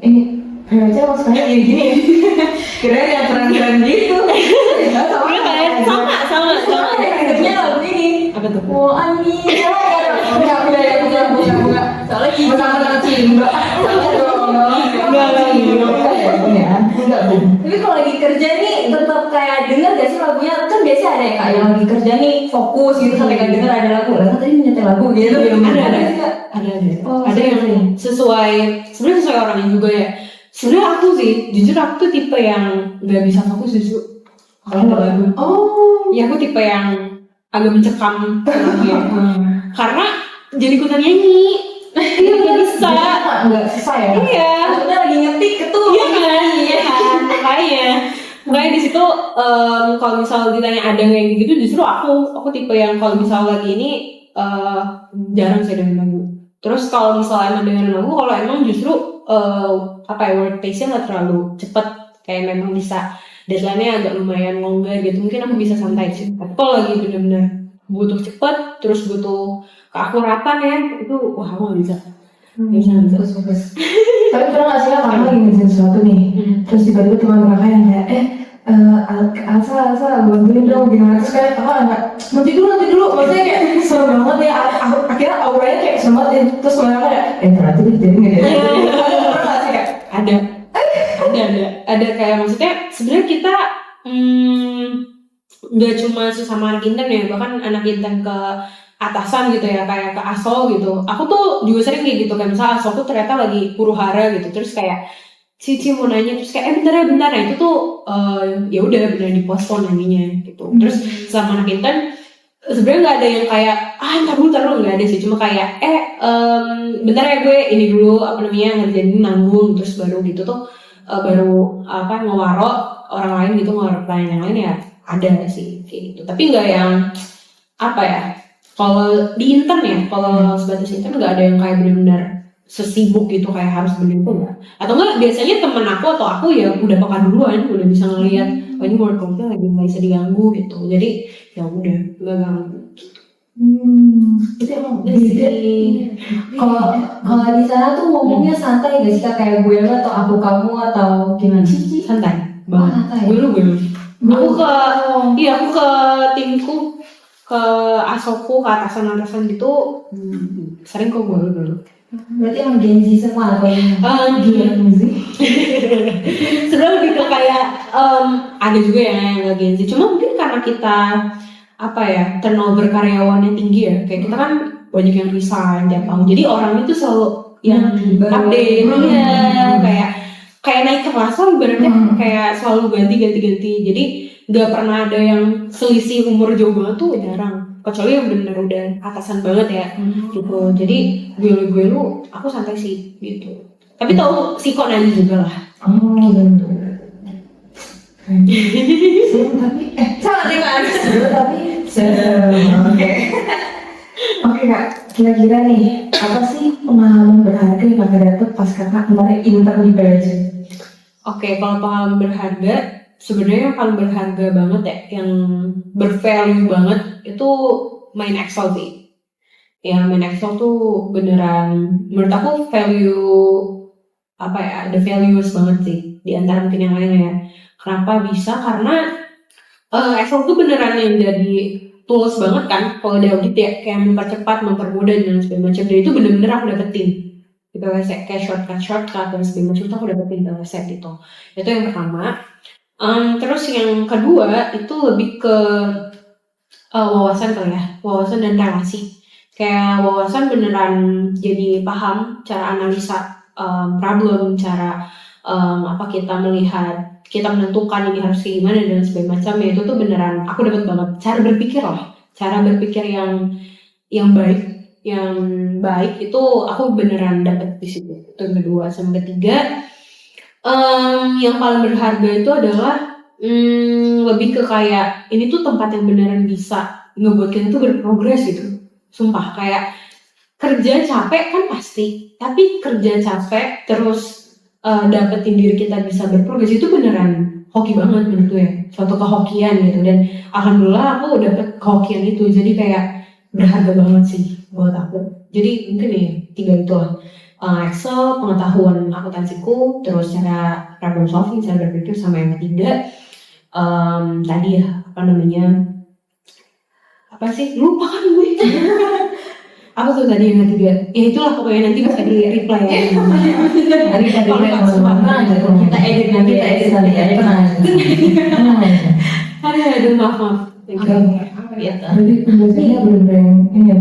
Ini PwC maksudnya gini. Kirain yang keren-keren gitu. Iya kan? Sama. Akhirnya lagu ini. Apa tuh? Oh Amira. Enggak. Soalnya kita sama Cimba. Enggak. Tapi kalau lagi kerja nih tetap kayak denger gak sih lagunya? Kan biasa ada ya Kak yang lagi kerja nih fokus gitu sampai gak denger ada lagu. Lah kan tadi menyetel lagu gitu. Ada. sih, Kak? Ada. Oh, Ada yang sering. sebenarnya sesuai orangnya juga ya. Sebenarnya aku sih, jujur aku tuh tipe yang nggak bisa fokus justru kalau ada lagu. Oh. Ya aku tipe yang agak mencekam lagunya. Karena jadi ikutan nyanyi. Iya nggak bisa. Enggak susah ya. Iya. Maksudnya lagi ngetik ketuh. Iya kan. Makanya di situ kalau misal ditanya ada nggak yang gitu, justru aku tipe yang kalau misal lagi ini jarang saya dengerin lagu. Terus kalau misalnya emang dengerin lagu, kalau emang justru work pace-nya nggak terlalu cepet, kayak memang bisa deadline-nya agak lumayan longgar gitu, mungkin aku bisa santai sih. Tapi kalau lagi bener-bener butuh cepet, terus butuh keakuratan ya, itu wah aku nggak bisa. Bagus. Tapi pernah nggak sih Kak, kamu lagi ngerjain sesuatu nih, terus tiba-tiba teman kakak yang kayak Alsa bantuin dong gimana, terus kayak kakak nggak nanti dulu, maksudnya kayak serem banget ya, akhirnya auranya kayak serem banget ya. Terus kakak kayak ternyata jadi nggak deh. Pernah nggak sih Kak? Ada kayak maksudnya sebenarnya kita nggak cuma sesama anak intern ya, bahkan anak intern ke atasan gitu ya, kayak ke ASO gitu. Aku tuh juga sering kayak gitu, kayak misalnya ASO tuh ternyata lagi huru hara gitu, terus kayak Cici mau nanya, terus kayak bentar, nah itu tuh ya udah benar dipospon nanyanya gitu. Terus sama anak intern sebenarnya nggak ada yang kayak ntar dulu nggak ada sih, cuma kayak bentar ya gue ini dulu ngerjain nanggung, terus baru gitu tuh baru ngewaro orang lain gitu, ngewaro klien yang lain ya ada sih kayak gitu. Tapi nggak yang kalau di intern ya, kalau sebatas intern nggak ada yang kayak benar-benar sesibuk gitu kayak harus begitu nggak. Atau enggak biasanya temen aku atau aku ya udah peka duluan, udah bisa ngelihat ini workloadnya lagi nggak bisa diganggu gitu. Jadi ya udah nggak ganggu. Itu emang beda. Kalau di sana tuh ngomongnya santai gak sih Kak? Kayak gue lo atau aku kamu atau gimana? Santai banget. Santai. Gue. Aku ke timku, ke asoku, ke atasan gitu sering kok gue dulu. Berarti emang Gen Z semua atau Gen Z. Sebenarnya lebih ke kayak ada juga yang nggak Gen Z. Cuma mungkin karena kita turnover karyawannya tinggi ya. Kayak kita kan banyak yang resign tiap tahun. Jadi orang itu selalu yang update, kayak naik kelas lah ibaratnya, kayak selalu ganti. Jadi nggak pernah ada yang selisih umur jauh banget tuh jarang. Kecuali yang benar-benar udah atasan banget ya gitu. Jadi gue lu aku santai sih gitu. Tapi tahu siko nanya juga lah. gitu. Oke Kak, kira-kira nih apa sih pengalaman berharga yang kakak dapet pas kakak kemarin intern di PwC? Oke, kalau pengalaman berharga, sebenarnya yang paling berharga banget ya, yang bervalue banget itu main Excel sih. yang main Excel tuh beneran menurut aku ada values banget sih di antara mungkin yang lainnya ya. Kenapa bisa? Karena Excel tuh beneran yang jadi tools banget kan kalau di audit ya, kayak mempercepat, mempermudah dan segala macam. Dan itu bener-bener aku dapetin di PwC, kayak shortcut dan segala macam itu aku dapetin di PwC gitu. Itu yang pertama. Terus yang kedua itu lebih ke wawasan kali ya, wawasan dan relasi. Kayak wawasan beneran jadi paham cara analisa problem, cara kita melihat, kita menentukan ini harus kayak gimana dan segala macam. Ya itu tuh beneran aku dapat banget cara berpikir yang baik itu aku beneran dapat di situ. Itu yang kedua. Sama ketiga, yang paling berharga itu adalah lebih ke kayak ini tuh tempat yang beneran bisa ngebuat kita tuh berprogres gitu. Sumpah, kayak kerja capek kan pasti, tapi kerja capek terus dapetin diri kita bisa berprogres itu beneran hoki banget menurut gue, suatu kehokian gitu. Dan alhamdulillah aku dapet kehokian itu, jadi kayak berharga banget sih buat aku. Jadi mungkin ya 3 itu lah. Excel, pengetahuan akuntansiku, terus cara problem solving, cara berpikir, sama yang ketiga tadi ya apa sih, lupa kan gue. Apa tuh tadi yang ketiga? Ya itulah pokoknya, nanti bisa di reply ya. Tadi kita edit nanti Aduh, maaf. Jadi pembelajarannya bener-bener ini ya,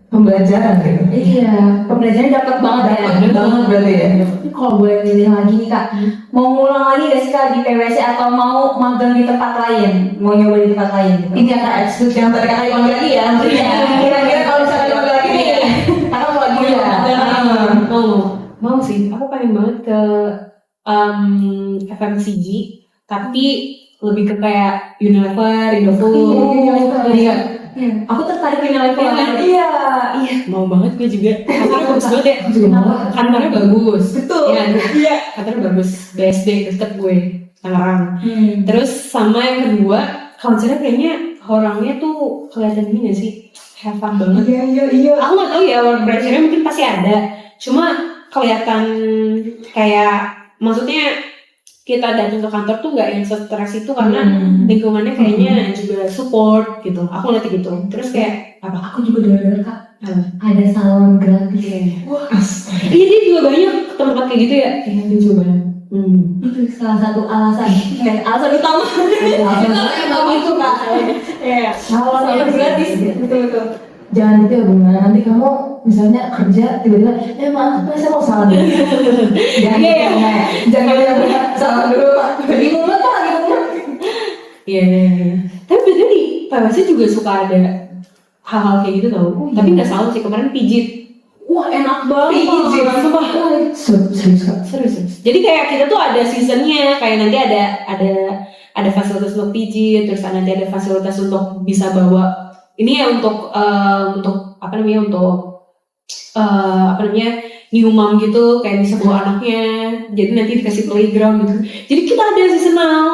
pembelajaran gitu. Iya, pembelajaran dapat banget ya. Banget berarti ya. Kalau boleh milih lagi nih Kak, mau ngulang lagi gak sih Kak di PwC atau mau magang di tempat lain? Mau nyoba di tempat lain gitu? Ini akan eksklusif yang tadi kata dipanggil lagi ya. Kira-kira kalau misalnya dipanggil lagi nih, karena mau lagi ya. Mau sih, aku pengen banget ke FMCG, tapi lebih ke kayak Unilever, Indofood. Iya. Aku tertarik Unilever. Iya, mau banget gue juga. Kantornya bagus banget ya. Kantornya bagus. Betul. Iya. Kantornya bagus. BSD deket gue, Tangerang. Terus sama yang kedua, culture-nya kayaknya orangnya tuh kelihatan gini gak sih? Have fun banget. Iya. Aku gak tau ya, work pressure-nya mungkin pasti ada. Cuma kelihatan kayak, maksudnya kita datang ke kantor tuh nggak yang stres itu, karena lingkungannya kayaknya juga support gitu. Aku ngeliat gitu. Terus kayak apa? Aku juga dengar Kak, ada salon gratis. Wah, iya dia juga banyak tempat kayak gitu ya. Iya dia juga banyak. Itu salah satu alasan. Alasan utama. Alasan utama itu Kak. Iya. Salon gratis. Betul. Jangan gitu ya Bunga, nanti kamu misalnya kerja tiba-tiba, maaf Pak saya mau salon dulu. Jangan salon dulu Pak. Bingung banget Pak, Iya. Tapi biasanya di PwC juga suka ada hal-hal kayak gitu tau. Tapi nggak salon sih, kemarin pijit. Wah enak banget. Pijit, sumpah. Serius. Jadi kayak kita tuh ada seasonnya, kayak nanti ada fasilitas untuk pijit, terus nanti ada fasilitas untuk bisa bawa ini ya untuk new mom gitu, kayak bisa bawa anaknya, jadi nanti dikasih playground gitu. Jadi kita ada seasonal.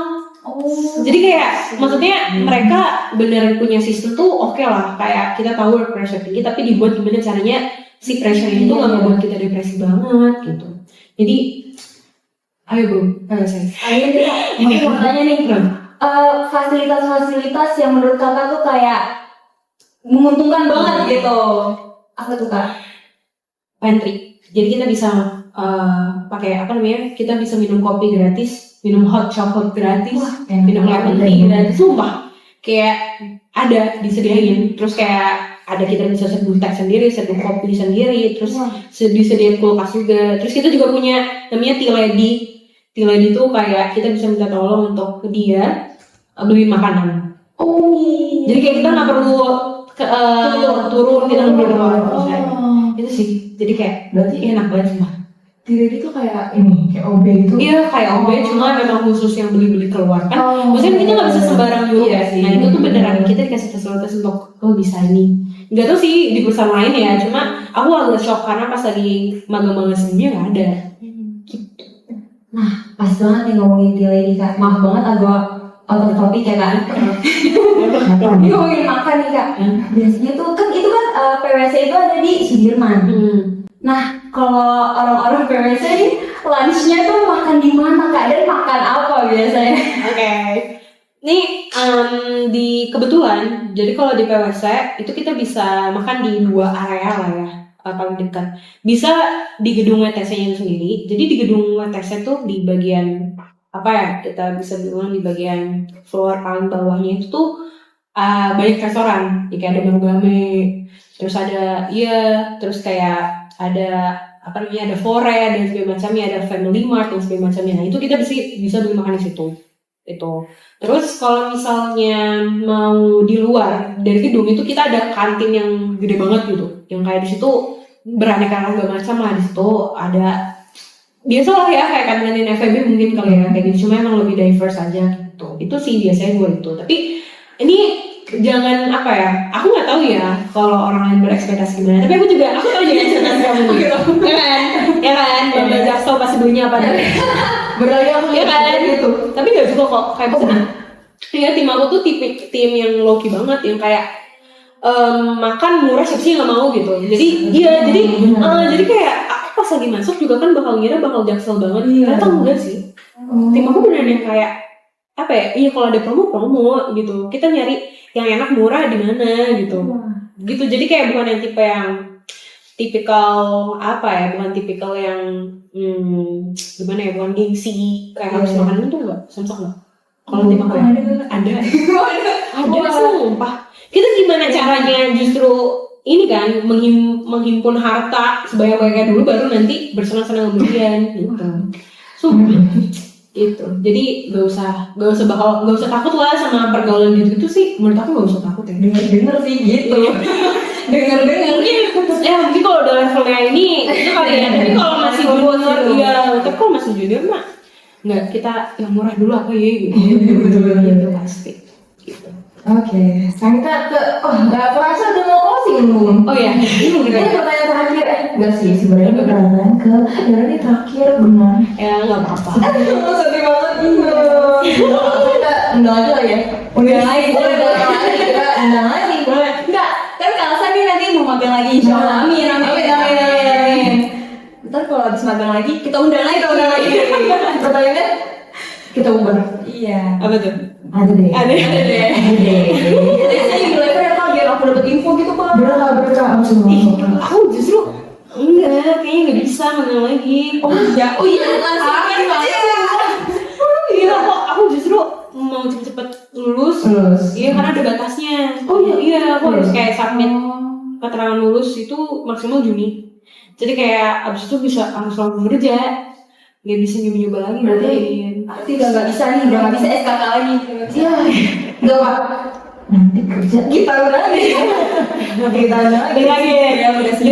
Jadi kayak maksudnya mereka beneran punya sistem tuh oke lah, kayak kita tahu work pressure tinggi, tapi dibuat gimana caranya si pressure itu nggak membuat kita depresi banget gitu. Jadi ayo bro, Ayo kita mau tanya nih, fasilitas-fasilitas yang menurut kakak tuh kayak menguntungkan banget gitu. Apa tuh Kak? Pantry. Jadi kita bisa pakai kita bisa minum kopi gratis, minum hot chocolate gratis, minum lemon tea gratis. Sumpah, kayak ada disediain. Terus kayak ada, kita bisa seduh teh sendiri, seduh kopi sendiri, terus disediain kulkas juga. Terus kita juga punya namanya tea lady. Tea lady tuh kayak kita bisa minta tolong untuk dia beli makanan. Jadi kayak kita nggak perlu turun, kita nggak perlu itu sih. Jadi kayak berarti enak banget mah. Diri itu kayak ini, kayak OB gitu. Iya kayak OB, cuma memang khusus yang beli-beli keluar kan. Maksudnya kita nggak bisa sembarang nyuruh. Iya sih. Nah itu tuh beneran kita dikasih fasilitas untuk bisa ini. Nggak tahu sih di perusahaan lain ya, cuma aku agak shock karena pas lagi magang-magang sebelumnya nggak ada. Nah pas banget nih ngomongin tea lady Kak. Maaf banget agak out of topic ya Kak. Ini ngomongin makan nih Kak. Biasanya tuh kan itu kan PwC itu ada di Sudirman. Nah, kalau orang-orang PwC nih lunchnya tuh makan di mana Kak? Dan makan apa biasanya? Oke. Nih di kebetulan, jadi kalau di PwC itu kita bisa makan di 2 area lah ya, paling dekat. Bisa di gedung WTC-nya sendiri. Jadi di gedung WTC tuh di bagian apa ya? Kita bisa bilang di bagian floor paling bawahnya itu tuh banyak restoran. Ya, kayak ada Marugame, terus ada terus kayak ada apa namanya, ada Fore dan segala macamnya, ada Family Mart dan segala macamnya. Nah, itu kita bisa beli makan di situ. Itu. Terus kalau misalnya mau di luar dari gedung itu kita ada kantin yang gede banget gitu. Yang kayak di situ beraneka ragam macam lah. Di situ ada biasa lah ya kayak kantin FEB mungkin kali ya kayak gitu. Cuma emang lebih diverse aja gitu. Itu sih biasanya gue itu. Tapi ini jangan apa ya, aku nggak tahu ya kalau orang lain berekspektasi gimana, tapi aku tahu juga ekspektasi kamu gitu. ya kan Mbak Jasto pasti belinya apa nih Berarti aku ya kan gitu, tapi nggak juga kok kayak misalnya ya tim aku tuh tim yang low key banget yang kayak makan murah siapa sih nggak mau gitu. Jadi jadi kayak aku pas lagi masuk juga kan bakal Jaksel banget, ternyata enggak sih. Tim aku bener yang kayak apa ya, iya kalau ada promo gitu, kita nyari yang enak murah di mana gitu. Gitu, jadi kayak bukan yang tipe yang tipikal apa ya, bukan tipikal yang gimana ya, bukan gengsi kayak harus makan itu enggak, samsak enggak. Kalau tim aku ada sumpah. Kita gimana caranya justru ini kan menghimpun harta sebanyak-banyaknya dulu baru nanti bersenang-senang kemudian gitu. Gitu. Jadi gak usah takut lah sama pergaulan gitu sih. Menurut aku gak usah takut ya. Dengar sih gitu. Dengar mungkin kalau udah levelnya ini itu kali ya. Tapi kalau masih junior tapi kalau masih junior mah nggak, kita yang murah dulu apa ya gitu. Gitu pasti. Gitu. Oke, sekarang kita ke nggak kerasa udah mau closing belum? Oh ya. Ini pertanyaan terakhir enggak sih sebenarnya pertanyaan ke ini terakhir benar. Ya nggak apa-apa. Sedih banget kita undang aja lah ya. Undang lagi kita undang lagi. Enggak, kan Kalsa nih nanti mau magang lagi insyaallah. Amin. Ntar kalau habis magang lagi kita undang lagi. Pertanyaannya kita ubah. Iya. Apa tuh? Ada deh. Biasanya di level ya Kak, biar aku dapat info gitu Kak. Berkah langsung. Aku justru enggak, kayaknya nggak bisa magang lagi. Oh iya, langsung Iya kok, aku justru mau cepet-cepet lulus. Iya, karena ada batasnya. Aku harus kayak submit keterangan lulus itu maksimal Juni. Jadi kayak abis itu harus langsung kerja. Gak bisa nyoba lagi. Berarti udah nggak bisa nih, udah nggak bisa SKK lagi. Iya. Enggak Pak. Nanti kerja Kita udah lagi. Ya, udah sih.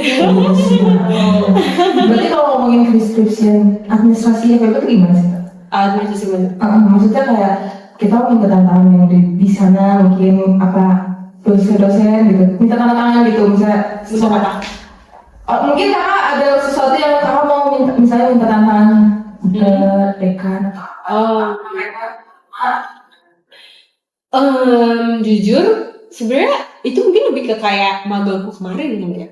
Berarti kalau ngomongin description administrasi FEB itu gimana sih? Administrasi mana? Maksudnya kayak kita minta tanda tangan yang di sana mungkin apa dosen gitu, minta tanda tangan gitu misalnya. Apa? Mungkin kakak ada sesuatu yang kakak mau misalnya minta tanda tangan ke dekan. Jujur sebenarnya itu mungkin lebih ke kayak magangku kemarin gitu ya.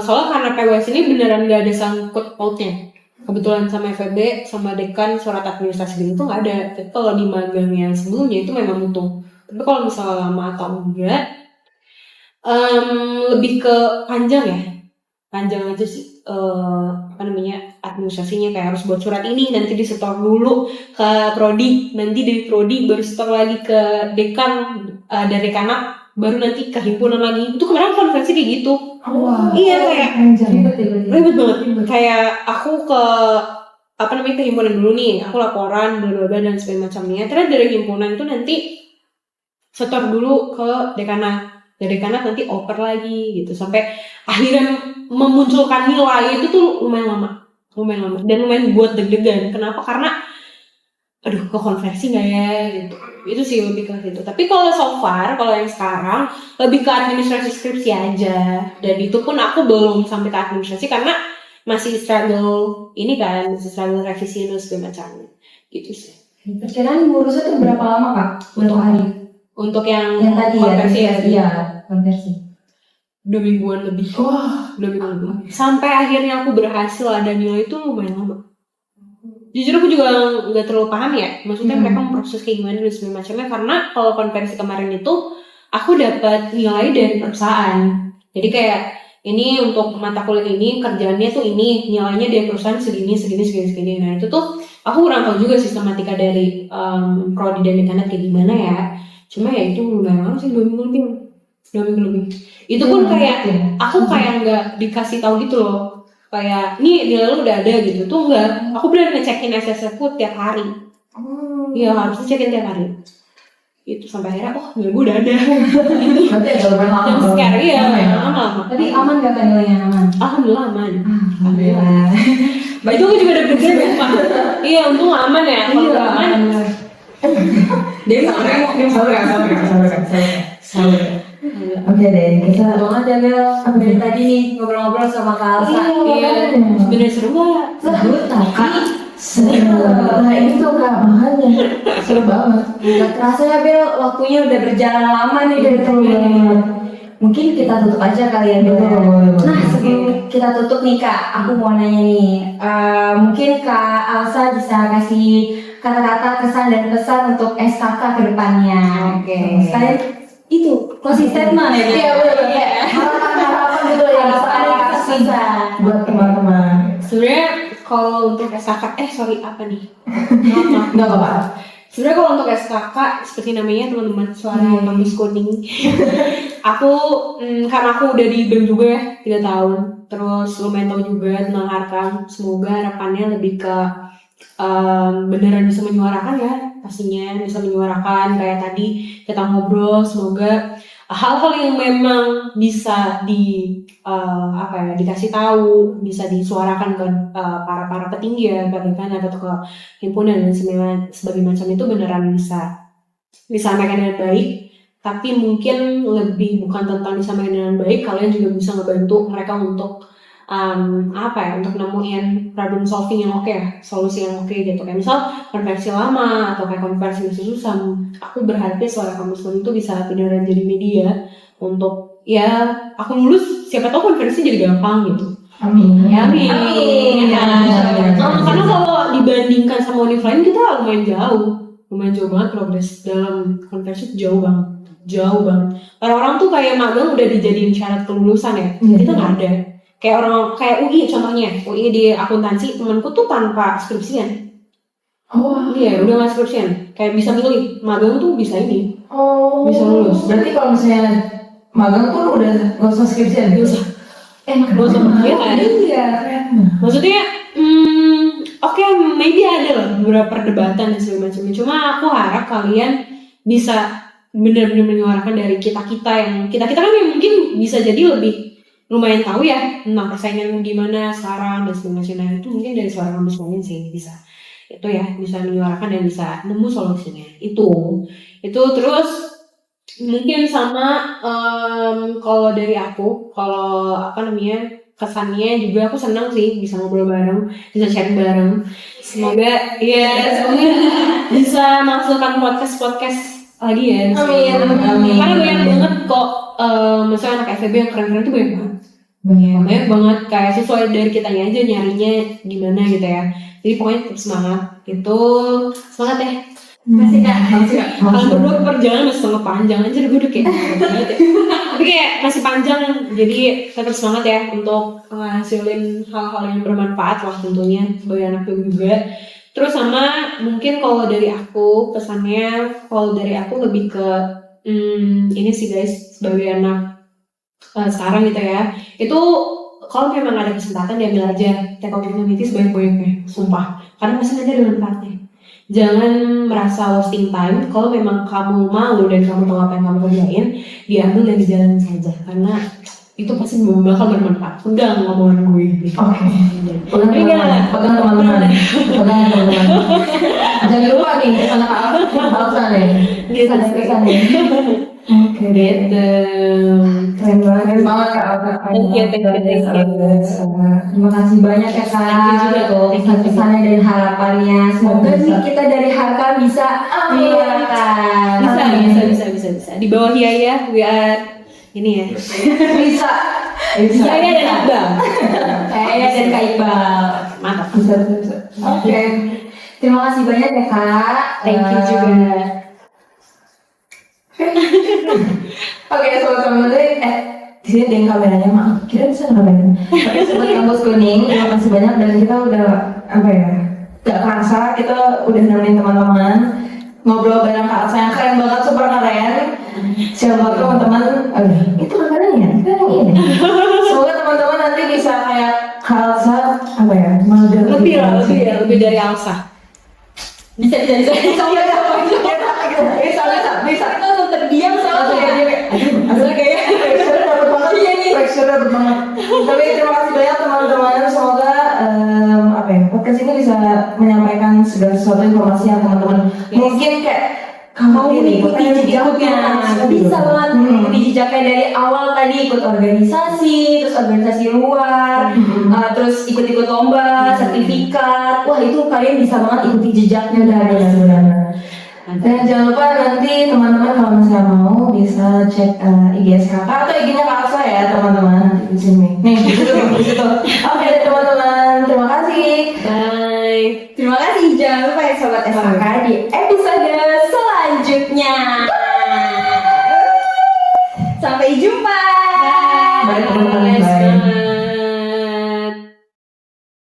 Soalnya karena PWS ini beneran gak ada sangkut pautnya. Kebetulan sama FEB, sama dekan, surat administrasi gitu nggak ada. Tapi kalau di magang yang sebelumnya itu memang butuh. Tapi kalau misalnya lama atau enggak, lebih ke panjang aja sih. Administrasinya kayak harus buat surat ini, nanti disetor dulu ke prodi, nanti dari prodi baru setor lagi ke dekan, dari dekanat baru nanti ke himpunan lagi. Itu kemarin konversi kayak gitu. Iya kayak ribet banget. Kayak aku ke ke himpunan dulu nih, aku laporan bla dan segala macamnya. Terus dari himpunan itu nanti setor dulu ke dekanat. Dari dekanat nanti oper lagi gitu sampai akhirnya memunculkan nilai itu tuh lumayan lama dan lumayan buat deg-degan. Kenapa? Karena ke konversi nggak ya gitu. Itu sih lebih ke situ. Tapi kalau so far, kalau yang sekarang lebih ke administrasi skripsi aja. Dan itu pun aku belum sampai ke administrasi karena masih struggle revisi dan segala macamnya. Gitu sih. Perkiraan ngurusnya tuh berapa lama Kak untuk hari? Untuk yang tadi konversi ya, konversi. 2 mingguan lebih. Wah, 2 minggu lebih. Sampai akhirnya aku berhasil ada nilai itu lumayan lama. Jujur aku juga nggak terlalu paham ya, maksudnya mereka memproses kayak gimana dan segala macamnya, karena kalau konversi kemarin itu aku dapat nilai dari perusahaan. Jadi kayak ini untuk mata kuliah ini kerjaannya tuh ini, nilainya dari perusahaan segini. Nah itu tuh aku kurang tahu juga sistematika dari prodi dan internet kayak gimana ya. Cuma ya itu lumayan lama sih, 2 minggu lebih. Itu pun kayak aku kayak nggak dikasih tahu gitu loh. Kayak nih nilai lu udah ada gitu tuh enggak. Aku benar ngecekin SSR ku tiap hari. Iya harus cekin tiap hari. Itu sampai akhirnya nilai gue udah ada. berarti agak lama. Dan sekarang iya lama. Tapi aman gak kan nilainya aman? Alhamdulillah aman. Alhamdulillah. Itu aku juga dapet sumpah. Iya untung aman ya. Kalau nggak aman. Dia sabar. Oke deh, kita Banget ya Bel, dari tadi nih ngobrol-ngobrol sama Kak Alsa. Iya. Sebenarnya seru gak? seru. Nah ini tuh Kak, makanya seru banget. Gak terasa ya Bel, waktunya udah berjalan lama nih dari tadi. Mungkin kita tutup aja kali ya Bel. Boleh. Nah sebelum kita tutup nih Kak, aku mau nanya nih. Mungkin Kak Alsa bisa kasih kata-kata kesan dan pesan untuk SKK ke depannya. Sekalian itu closing statement ya. Iya benar. Harapan gitu ya. Kasih Buat teman-teman. Sebenarnya kalau untuk SKK, apa nih? Nggak apa-apa. Sebenarnya kalau untuk SKK seperti namanya teman-teman suara kampus kuning. Aku karena aku udah di BEM juga ya 3 tahun. Terus lumayan tahu juga tentang Harkam. Semoga harapannya lebih ke beneran bisa menyuarakan ya, pastinya bisa menyuarakan kayak tadi kita ngobrol. Semoga hal-hal yang memang bisa dikasih tahu, bisa disuarakan ke para petinggi ya, ke dekan atau ke himpunan dan sebagainya macam itu beneran bisa disampaikan dengan baik. Tapi mungkin lebih bukan tentang disampaikan dengan baik, kalian juga bisa ngebantu mereka untuk untuk nemuin problem solving yang oke, solusi yang oke gitu. Kayak misal konversi lama atau kayak konversi masih susah, aku berharapnya suara kampus itu bisa beneran jadi media untuk ya aku lulus, siapa tahu konversi jadi gampang gitu. Amin. Ya, amin. Karena kalau dibandingkan sama univ lain kita lumayan jauh banget progres dalam konversi, jauh banget. Orang-orang tuh kayak magang udah dijadiin syarat kelulusan ya, kita nggak ada. Kayak UI contohnya, UI di akuntansi temanku tuh tanpa skripsian. Iya, udah nggak skripsian. Kayak bisa milih magang tuh bisa ini. Bisa lulus. Berarti kalau misalnya magang pun udah nggak usah skripsian. Gak usah. Gak usah Iya. Maksudnya, maybe ada lah beberapa perdebatan dan segala macamnya. Cuma aku harap kalian bisa benar-benar menyuarakan dari kita yang kita kan yang mungkin bisa jadi lebih lumayan tahu ya tentang persaingan gimana sekarang dan segala macamnya. Itu mungkin dari suara kampus mungkin sih bisa menyuarakan dan bisa nemu solusinya. Itu terus mungkin sama kalau dari aku, kesannya juga aku senang sih bisa ngobrol bareng, bisa sharing bareng. Semoga bisa menghasilkan podcast lagi ya. Amin. Karena banyak banget kok misalnya anak FEB yang keren-keren tuh banyak banget kayak sesuai dari kitanya aja nyarinya gimana gitu ya. Jadi pokoknya tetap semangat semangat ya. Masih Kak. Kalau berdua perjalanan masih sangat panjang aja, gue udah kayak tapi kayak masih panjang, jadi tetap semangat ya untuk ngasilin hal-hal yang bermanfaat lah tentunya sebagai anak BEM juga. Terus sama mungkin kalau dari aku pesannya, lebih ke ini sih guys, sebagai anak sekarang gitu ya, itu kalau memang ada kesempatan diambil aja, take opportunity sebanyak-banyaknya, sumpah, karena pasti nanti ada manfaatnya. Jangan merasa wasting time. Kalau memang kamu malu dan kamu tahu apa yang kamu kerjain, diambil dan dijalanin saja, karena itu pasti bakal bermanfaat. Pegang ngomongan gue. Pegang teman-teman. Jangan lupa nih anak Alsa nih. Kesan nih. Oke, gitu. Keren banget Kak Alsa. Thank you. Terima kasih banyak ya Kak. Thank you juga loh. Pesan-pesannya dan harapannya. Semoga nih kita dari Harkam bisa menyuarakan. Bisa. Di bawah Hiaya, we are ini ya. Bisa. Saya dan Iqbal. Saya dan Kak Iqbal. Mantap. Bisa. Oke. Terima kasih banyak ya Kak. Thank you juga. Oke, sobat-sobat di sini ada yang kameranya, maaf, kira bisa nggak kameranya? Oke, sobat kampus kuning, terima kasih banyak dan kita udah apa ya? Gak kerasa kita udah nemenin teman-teman ngobrol bareng Kak Alsa yang keren banget, super keren. Siapa tahu teman-teman, itu kameranya, kita yang ini. Semoga teman-teman nanti bisa kayak Kak Alsa apa ya? Magang Lebih dari Alsa. Bisa. Bisa. Kita langsung terdiam soalnya kayak Asal kayak pressure dapet banget. Iya nih. Pressure dapet banget. Tapi terima kasih banyak teman-teman. Semoga apa ya podcast ini bisa menyampaikan segala sesuatu informasi yang teman-teman mungkin kayak mau mengikuti jejaknya, bisa banget mengikuti jejaknya dari awal tadi ikut organisasi, terus organisasi luar, terus ikut-ikut lomba, sertifikat. Wah itu kalian bisa banget ikuti jejaknya dari benar-benar. Dan jangan lupa nanti teman-teman kalau misalnya mau bisa cek IG kakak atau IG-nya Kak Alsa ya teman-teman nanti di sini. Nih di situ. Oke deh teman-teman, terima kasih. Bye. Terima kasih, jangan lupa ya Sobat SKK di episode selanjutnya. Sampai jumpa. Bye teman-teman.